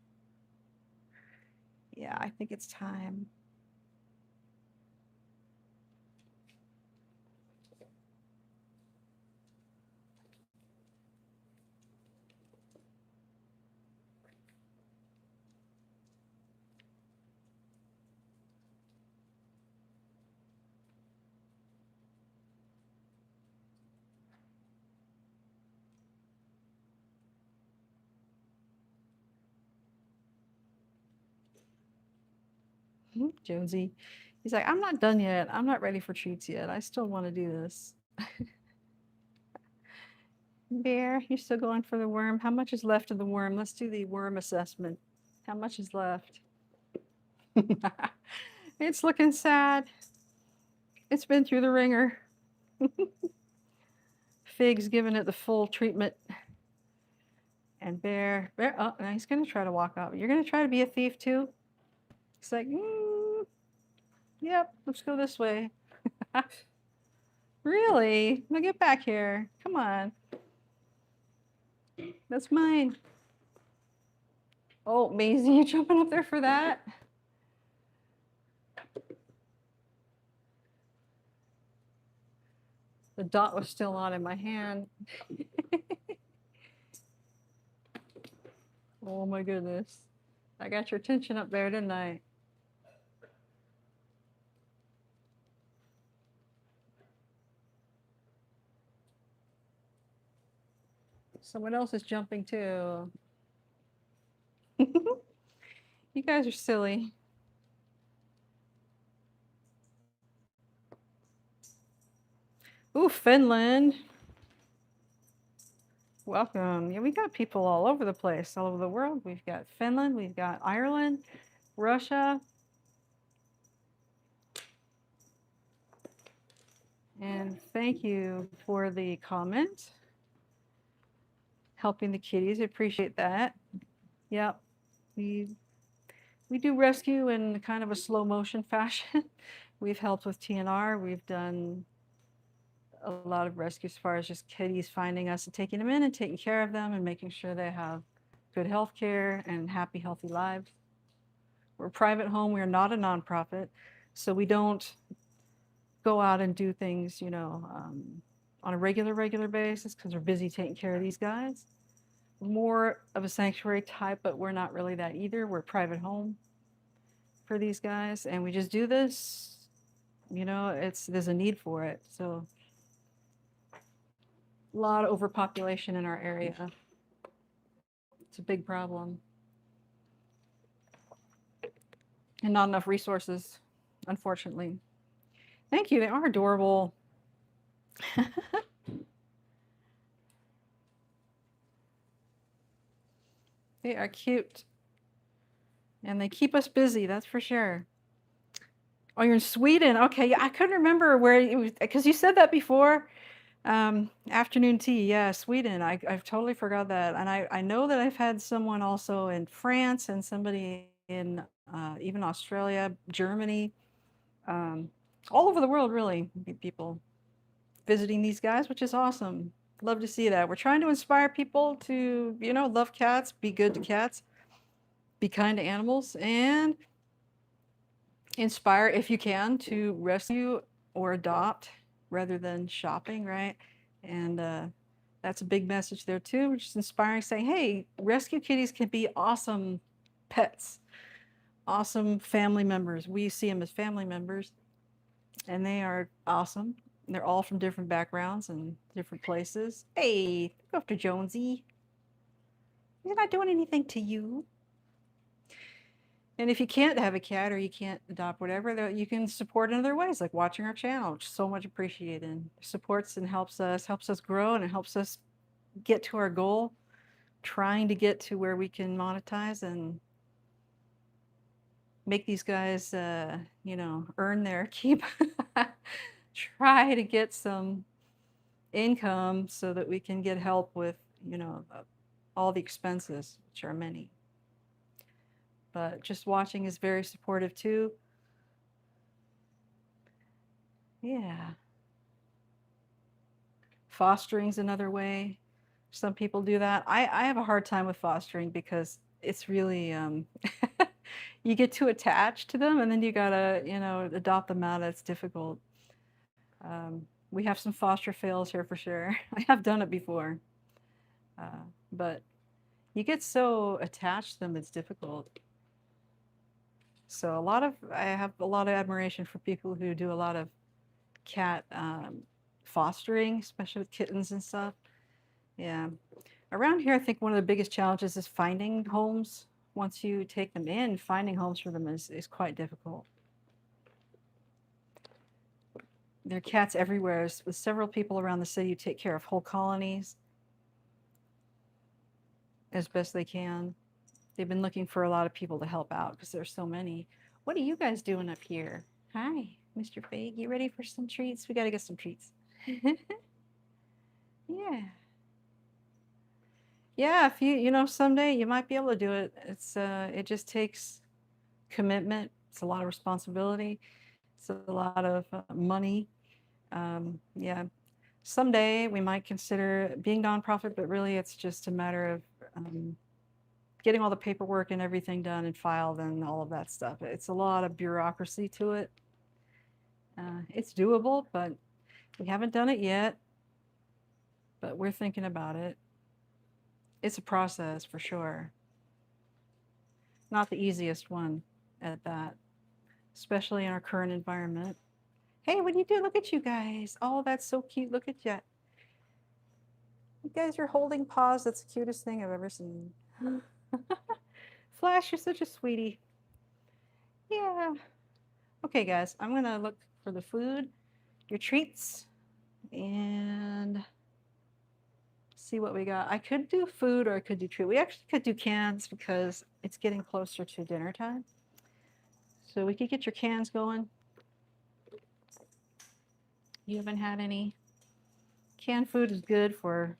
Yeah, I think it's time. Jonesy. He's like, I'm not done yet. I'm not ready for treats yet. I still want to do this. Bear, you're still going for the worm. How much is left of the worm? Let's do the worm assessment. How much is left? It's looking sad. It's been through the ringer. Fig's giving it the full treatment. And Bear, oh, now he's going to try to walk up. You're going to try to be a thief too? It's like, yep, let's go this way. Really? Now get back here. Come on. That's mine. Oh, Mazie, you jumping up there for that? The dot was still on in my hand. Oh my goodness. I got your attention up there, didn't I? Someone else is jumping too. You guys are silly. Ooh, Finland. Welcome. Yeah, we got people all over the place, all over the world. We've got Finland, we've got Ireland, Russia. And thank you for the comment. Helping the kitties, appreciate that. Yep. We do rescue in kind of a slow motion fashion. We've helped with TNR. We've done a lot of rescue as far as just kitties finding us and taking them in and taking care of them and making sure they have good health care and happy, healthy lives. We're a private home. We're not a nonprofit. So we don't go out and do things, on a regular basis because we're busy taking care of these guys. More of a sanctuary type, but we're not really that either. We're a private home for these guys. And we just do this, there's a need for it. So a lot of overpopulation in our area. It's a big problem. And not enough resources, unfortunately. Thank you. They are adorable. They are cute. And they keep us busy, that's for sure. Oh, you're in Sweden. Okay, yeah, I couldn't remember where it was, because you said that before. Afternoon tea, yeah, Sweden. I've totally forgot that. And I know that I've had someone also in France and somebody in even Australia, Germany, all over the world, really, people visiting these guys, which is awesome. Love to see that. We're trying to inspire people to, love cats, be good to cats, be kind to animals, and inspire, if you can, to rescue or adopt rather than shopping, right? And that's a big message there too, which is inspiring, saying, hey, rescue kitties can be awesome pets, awesome family members. We see them as family members, and they are awesome. They're all from different backgrounds and different places. Hey, go after Jonesy. He's not doing anything to you. And if you can't have a cat or you can't adopt whatever, you can support in other ways, like watching our channel, which is so much appreciated. Supports and helps us grow, and it helps us get to our goal, trying to get to where we can monetize and make these guys, earn their keep. Try to get some income so that we can get help with, all the expenses, which are many. But just watching is very supportive too. Yeah. Fostering's another way. Some people do that. I have a hard time with fostering because it's really, you get too attached to them and then you gotta, adopt them out. It's difficult. We have some foster fails here for sure. I have done it before. But you get so attached to them, it's difficult. So I have a lot of admiration for people who do a lot of cat fostering, especially with kittens and stuff. Yeah. Around here, I think one of the biggest challenges is finding homes. Once you take them in, finding homes for them is quite difficult. There are cats everywhere. With several people around the city who take care of whole colonies. as best they can. They've been looking for a lot of people to help out because there's so many. What are you guys doing up here? Hi, Mr. Fig. You ready for some treats? We got to get some treats. Yeah. Yeah, if you know, someday you might be able to do it. It just takes commitment. It's a lot of responsibility. It's a lot of money. Yeah, someday we might consider being nonprofit, but really it's just a matter of getting all the paperwork and everything done and filed and all of that stuff. It's a lot of bureaucracy to it. It's doable, but we haven't done it yet, but we're thinking about it. It's a process for sure. Not the easiest one at that, especially in our current environment. Hey, what do you do? Look at you guys. Oh, that's so cute. Look at you. You guys are holding paws. That's the cutest thing I've ever seen. Flash, you're such a sweetie. Yeah. Okay, guys, I'm going to look for the food, your treats, and see what we got. I could do food or I could do treat. We actually could do cans because it's getting closer to dinner time. So we could get your cans going. You haven't had any. Canned food is good for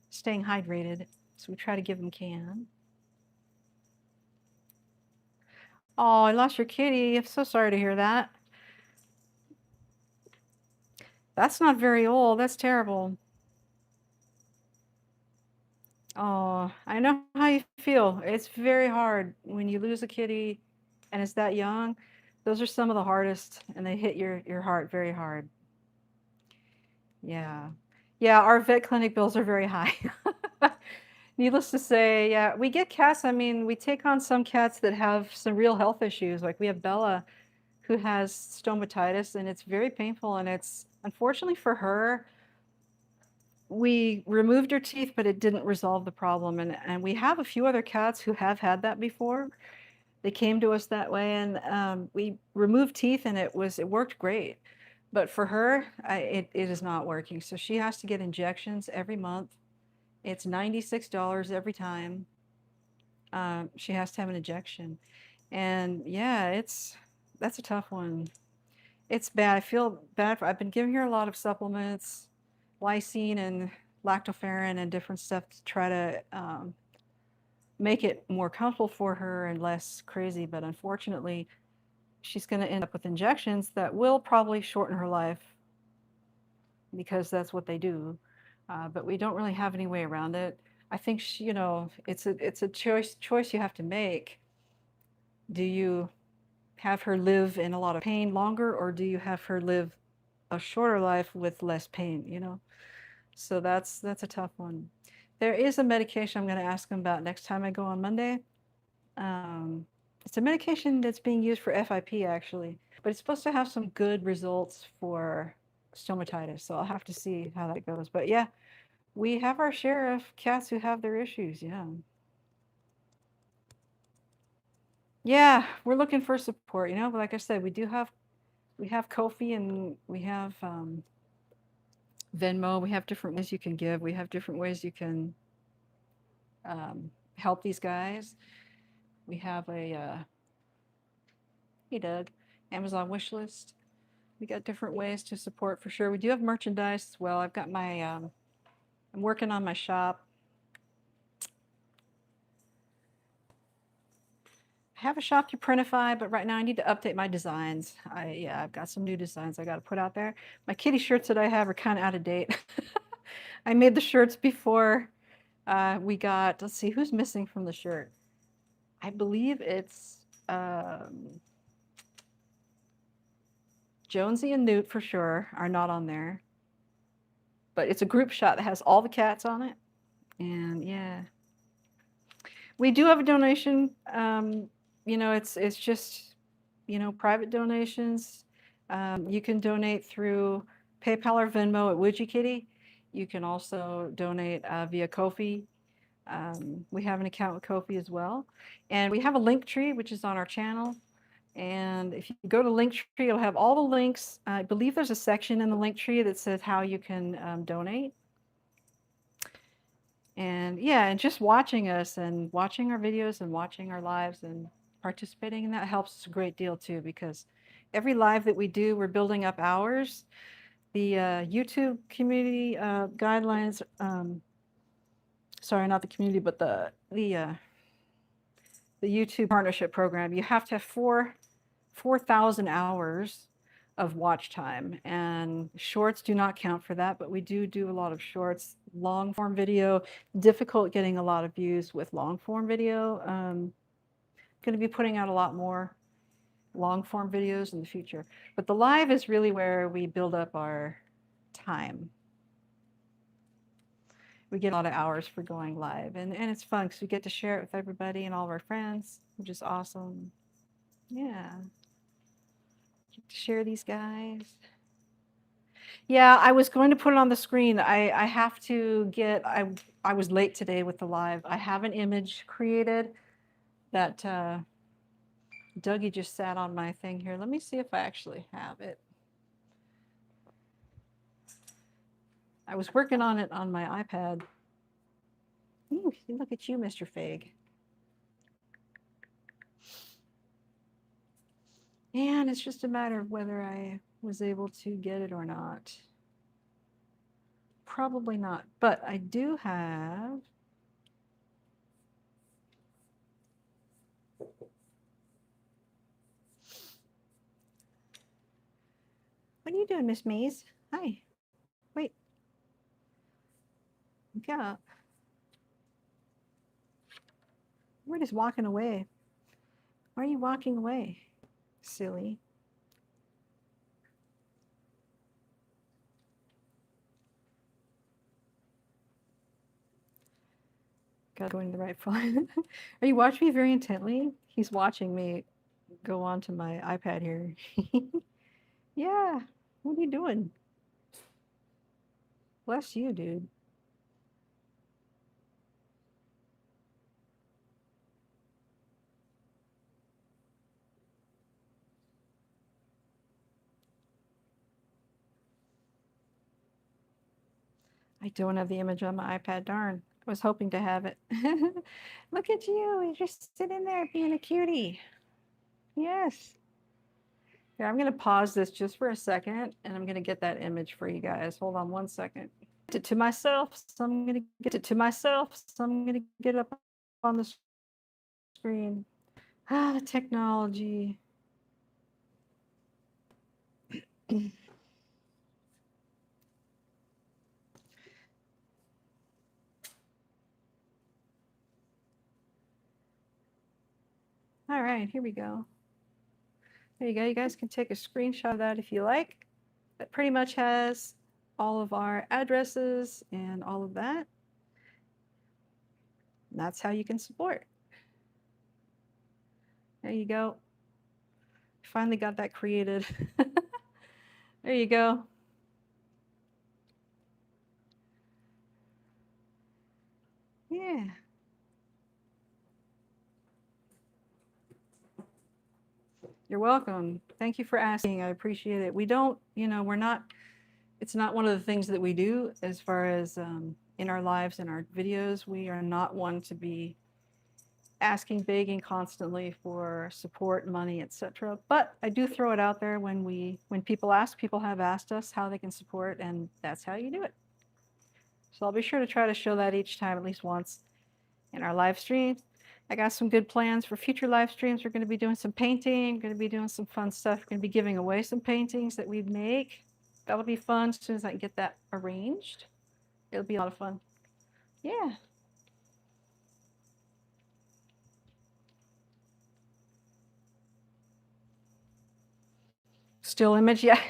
staying hydrated, so we try to give them canned. Oh, I lost your kitty. I'm so sorry to hear that. That's not very old. That's terrible. Oh, I know how you feel. It's very hard when you lose a kitty and it's that young. Those are some of the hardest, and they hit your heart very hard. Yeah. Yeah, our vet clinic bills are very high. Needless to say, yeah, we get cats. I mean, we take on some cats that have some real health issues. Like we have Bella, who has stomatitis, and it's very painful. And it's unfortunately for her, we removed her teeth, but it didn't resolve the problem. And we have a few other cats who have had that before. They came to us that way, and we removed teeth, and it worked great. But for her, it is not working. So she has to get injections every month. It's $96 every time. She has to have an injection. And yeah, that's a tough one. It's bad. I feel bad I've been giving her a lot of supplements, lysine and lactoferrin and different stuff to try to make it more comfortable for her and less crazy. But unfortunately, she's going to end up with injections that will probably shorten her life because that's what they do. But we don't really have any way around it. I think it's a choice you have to make. Do you have her live in a lot of pain longer, or do you have her live a shorter life with less pain? So that's a tough one. There is a medication I'm going to ask them about next time I go on Monday. It's a medication that's being used for FIP actually, but it's supposed to have some good results for stomatitis. So I'll have to see how that goes. But yeah, we have our share of cats who have their issues. Yeah. Yeah, we're looking for support, but like I said, we have Ko-fi and we have Venmo. We have different ways you can give. We have different ways you can help these guys. We have a hey Doug, Amazon wish list. We got different ways to support for sure. We do have merchandise as well. I've got my I'm working on my shop. I have a shop through Printify, but right now I need to update my designs. I've got some new designs I got to put out there. My kitty shirts that I have are kind of out of date. I made the shirts before we got, let's see, who's missing from the shirt? I believe it's Jonesy and Newt for sure are not on there. But it's a group shot that has all the cats on it. And yeah. We do have a donation. It's just, private donations. You can donate through PayPal or Venmo at WujiKitty. You can also donate via Ko-fi. We have an account with Ko-fi as well. And we have a link tree, which is on our channel. And if you go to Linktree, it'll have all the links. I believe there's a section in the Linktree that says how you can donate. And yeah, and just watching us and watching our videos and watching our lives and participating in that helps us a great deal too, because every live that we do, we're building up hours. The YouTube community guidelines, sorry, not the community, but the YouTube partnership program, you have to have 4,000 hours of watch time, and shorts do not count for that, but we do a lot of shorts. Long form video, difficult getting a lot of views with long form video. Going to be putting out a lot more long form videos in the future, but the live is really where we build up our time. We get a lot of hours for going live, and it's fun because we get to share it with everybody and all of our friends, which is awesome. Yeah, get to share these guys. Yeah, I was going to put it on the screen. I have to get, I was late today with the live. I have an image created that Dougie just sat on my thing here. Let me see if I actually have it. I was working on it on my iPad. Ooh, look at you, Mr. Fag. And it's just a matter of whether I was able to get it or not. Probably not, but I do have. What are you doing, Miss Maze? Hi. Wait. Get up. We're just walking away. Why are you walking away? Silly. Got going to the right phone. Are you watching me very intently? He's watching me go onto my iPad here. Yeah. What are you doing? Bless you, dude. I don't have the image on my iPad, darn. I was hoping to have it. Look at you, you're just sitting there being a cutie. Yes. Here, I'm gonna pause this just for a second and I'm gonna get that image for you guys. Hold on one second. It to myself, so I'm gonna get it to myself, so I'm gonna get it up on the screen. Ah, technology. All right, here we go. There you go. You guys can take a screenshot of that if you like. That pretty much has all of our addresses and all of that. And that's how you can support. There you go. Finally got that created. There you go. Yeah. You're welcome. Thank you for asking. I appreciate it. We don't, we're not, it's not one of the things that we do as far as in our lives and our videos. We are not one to be asking, begging constantly for support, money, etc. But I do throw it out there when people ask. People have asked us how they can support, and that's how you do it. So I'll be sure to try to show that each time, at least once, in our live streams. I got some good plans for future live streams. We're going to be doing some painting, going to be doing some fun stuff. We're going to be giving away some paintings that we make. That'll be fun as soon as I can get that arranged. It'll be a lot of fun. Yeah. Still image, yeah.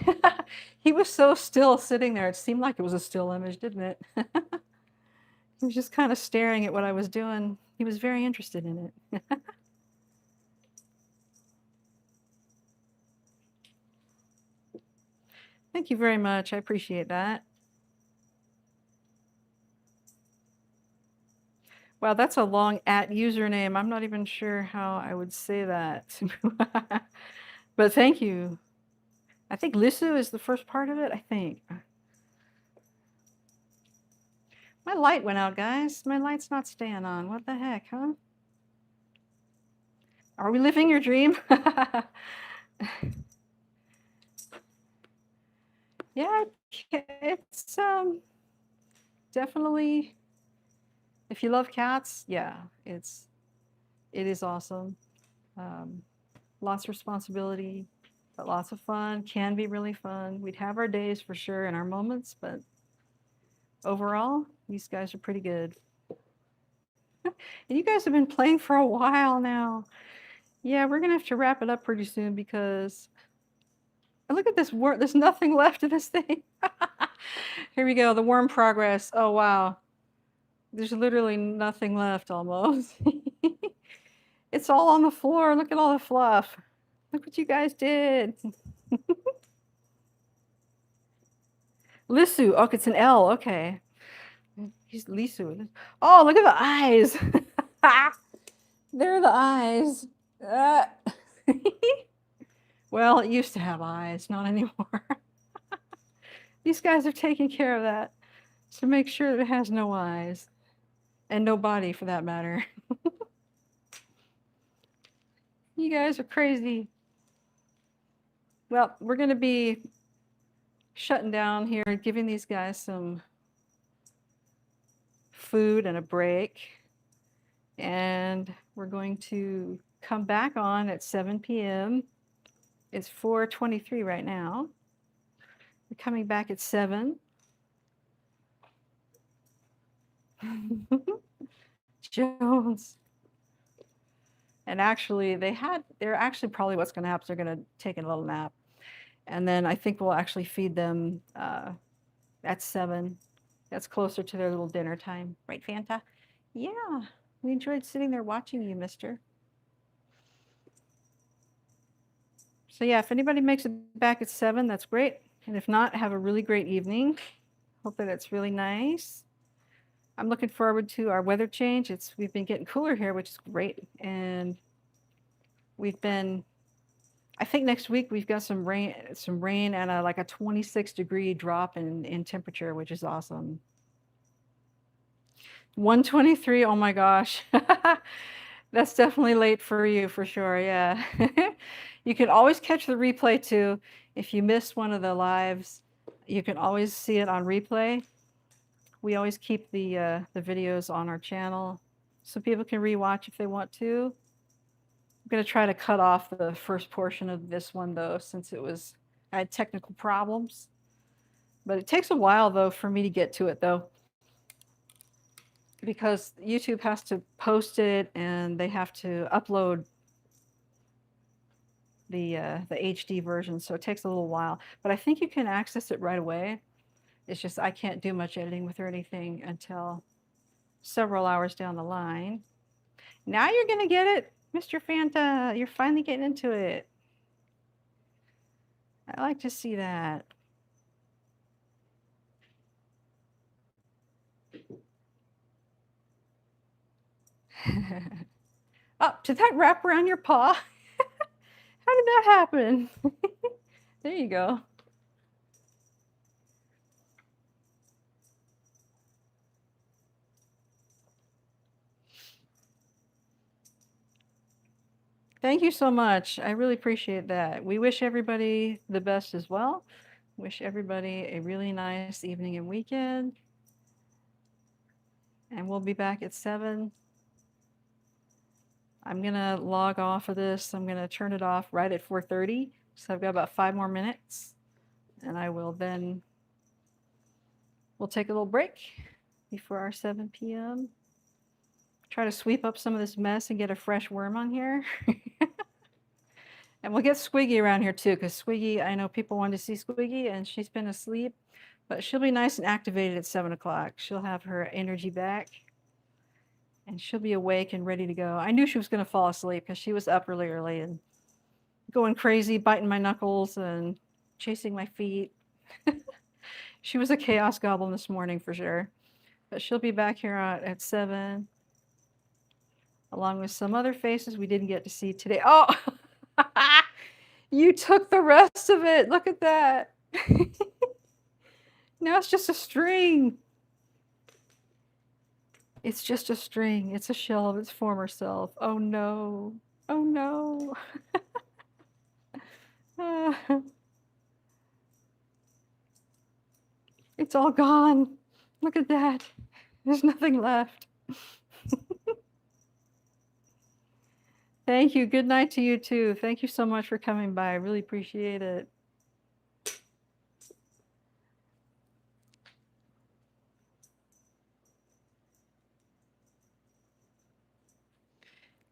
He was so still sitting there. It seemed like it was a still image, didn't it? He was just kind of staring at what I was doing. He was very interested in it. Thank you very much. I appreciate that. Wow, that's a long @ username. I'm not even sure how I would say that. But thank you. I think Lisu is the first part of it, I think. My light went out, guys. My light's not staying on. What the heck, huh? Are we living your dream? Yeah, it's definitely, if you love cats, yeah, it is awesome. Lots of responsibility, but lots of fun. Can be really fun. We'd have our days for sure and our moments, but overall, these guys are pretty good. And you guys have been playing for a while now. Yeah, we're gonna have to wrap it up pretty soon because look at this worm. There's nothing left of this thing. Here we go. The worm progress. Oh wow. There's literally nothing left almost. It's all on the floor. Look at all the fluff. Look what you guys did. Lisu. Oh, it's an L. Okay. He's Lisu. Oh, look at the eyes. There are the eyes. Well, it used to have eyes, not anymore. These guys are taking care of that to make sure that it has no eyes and no body for that matter. You guys are crazy. Well, we're going to be shutting down here, giving these guys some food and a break. And we're going to come back on at 7 p.m. It's 4:23 right now. We're coming back at 7. Jones. And actually, they're actually probably what's going to happen. They're going to take a little nap. And then I think we'll actually feed them at 7. That's closer to their little dinner time. Right, Fanta? Yeah, we enjoyed sitting there watching you, mister. So yeah, if anybody makes it back at 7, that's great. And if not, have a really great evening. Hope that it's really nice. I'm looking forward to our weather change. We've been getting cooler here, which is great. And I think next week we've got some rain and like a 26-degree drop in temperature, which is awesome. 123, oh my gosh. That's definitely late for you for sure, yeah. You can always catch the replay too. If you missed one of the lives, you can always see it on replay. We always keep the videos on our channel so people can rewatch if they want to. I'm going to try to cut off the first portion of this one though, since I had technical problems. But it takes a while though for me to get to it though, because YouTube has to post it and they have to upload the HD version, so it takes a little while. But I think you can access it right away. It's just I can't do much editing with or anything until several hours down the line. Now you're going to get it, Mr. Fanta. You're finally getting into it. I like to see that. Oh, did that wrap around your paw? How did that happen? There you go. Thank you so much. I really appreciate that. We wish everybody the best as well. Wish everybody a really nice evening and weekend. And we'll be back at 7. I'm going to log off of this. I'm going to turn it off right at 4:30. So I've got about 5 more minutes. And we'll take a little break before our 7 p.m. Try to sweep up some of this mess and get a fresh worm on here. And we'll get Squiggy around here too, because Squiggy, I know people want to see Squiggy and she's been asleep, but she'll be nice and activated at 7 o'clock. She'll have her energy back and she'll be awake and ready to go. I knew she was going to fall asleep because she was up really early and going crazy, biting my knuckles and chasing my feet. She was a chaos goblin this morning for sure, but she'll be back here at 7, along with some other faces we didn't get to see today. Oh, you took the rest of it. Look at that. Now it's just a string. It's just a string. It's a shell of its former self. Oh no. Oh no. It's all gone. Look at that. There's nothing left. Thank you. Good night to you too. Thank you so much for coming by. I really appreciate it.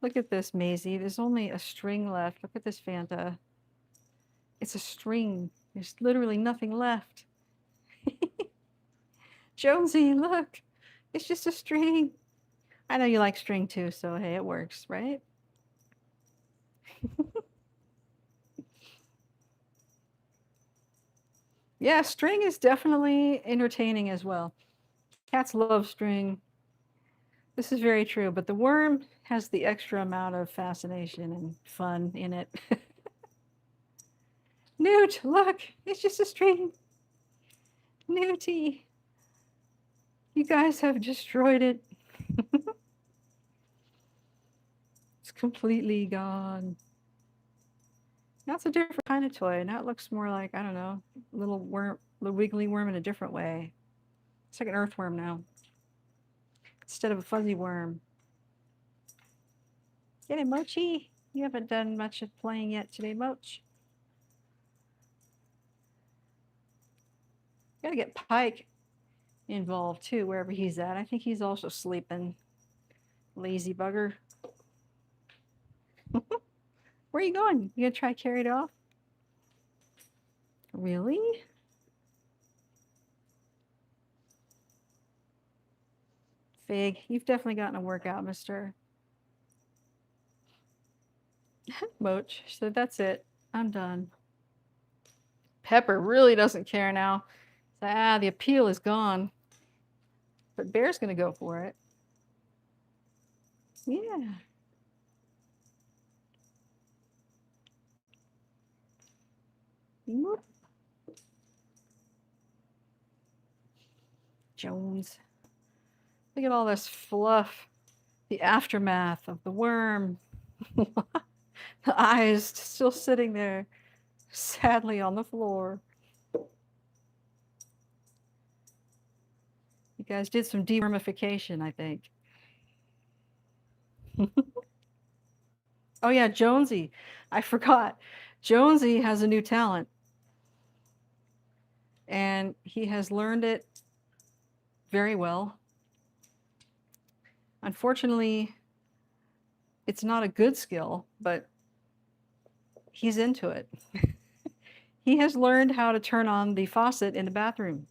Look at this, Mazie. There's only a string left. Look at this Fanta. It's a string. There's literally nothing left. Jonesy, look. It's just a string. I know you like string too, so hey, it works, right? Yeah, string is definitely entertaining as well. Cats love string. This is very true, but the worm has the extra amount of fascination and fun in it. Newt, look, it's just a string. Newty, you guys have destroyed it. It's completely gone. Now it's a different kind of toy. Now it looks more like, I don't know, little worm, little wiggly worm in a different way. It's like an earthworm now, instead of a fuzzy worm. Get it, Mochi. You haven't done much of playing yet today, Moch. Gotta get Pike involved too, wherever he's at. I think he's also sleeping. Lazy bugger. Where are you going? You gonna try to carry it off? Really? Fig, you've definitely gotten a workout, mister. Moch, so that's it. I'm done. Pepper really doesn't care now. So, the appeal is gone. But Bear's gonna go for it. Yeah. Whoop. Jones. Look at all this fluff. The aftermath of the worm. The eyes still sitting there, sadly on the floor. You guys did some dewormification, I think. Oh yeah, Jonesy. I forgot. Jonesy has a new talent. And he has learned it very well. Unfortunately, it's not a good skill, but he's into it. He has learned how to turn on the faucet in the bathroom.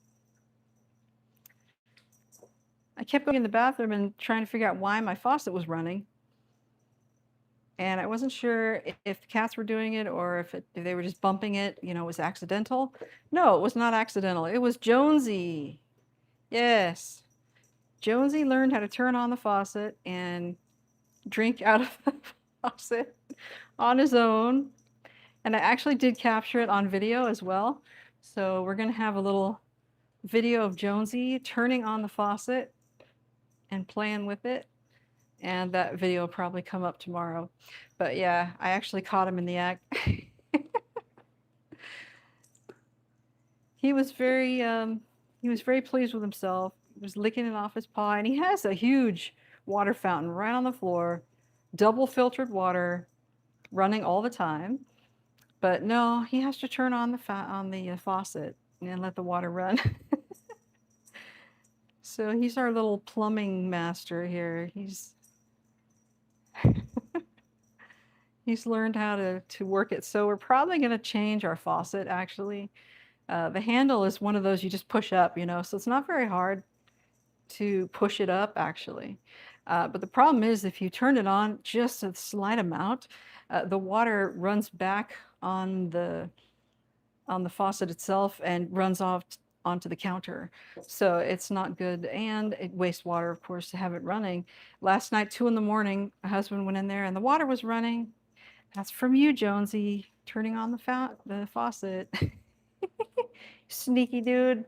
I kept going in the bathroom and trying to figure out why my faucet was running. And I wasn't sure if the cats were doing it or if they were just bumping it, you know, it was accidental. No, it was not accidental. It was Jonesy. Yes. Jonesy learned how to turn on the faucet and drink out of the faucet on his own. And I actually did capture it on video as well. So we're going to have a little video of Jonesy turning on the faucet and playing with it. And that video will probably come up tomorrow. But yeah, I actually caught him in the act. He was very pleased with himself. He was licking it off his paw, and he has a huge water fountain right on the floor, double filtered water, running all the time. But no, he has to turn on the faucet and let the water run. So he's our little plumbing master here. He's learned how to work it. So we're probably going to change our faucet, actually. The handle is one of those you just push up, you know, so it's not very hard to push it up, actually. But the problem is if you turn it on just a slight amount, the water runs back on the faucet itself and runs off onto the counter. So it's not good, and it wastes water, of course, to have it running. Last night, 2 in the morning, my husband went in there and the water was running. That's from you, Jonesy, turning on the faucet. Sneaky dude.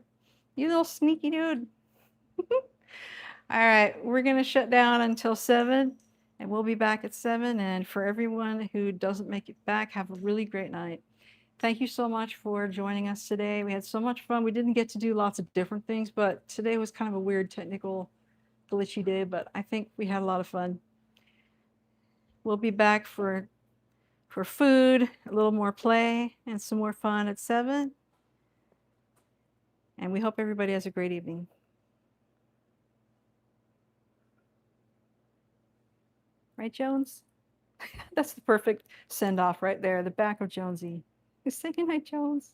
You little sneaky dude. All right, we're going to shut down until 7, and we'll be back at 7. And for everyone who doesn't make it back, have a really great night. Thank you so much for joining us today. We had so much fun. We didn't get to do lots of different things, but today was kind of a weird technical glitchy day, but I think we had a lot of fun. We'll be back for food, a little more play, and some more fun at 7. And we hope everybody has a great evening. Right, Jones? That's the perfect send-off right there, the back of Jonesy. Say goodnight, Jones.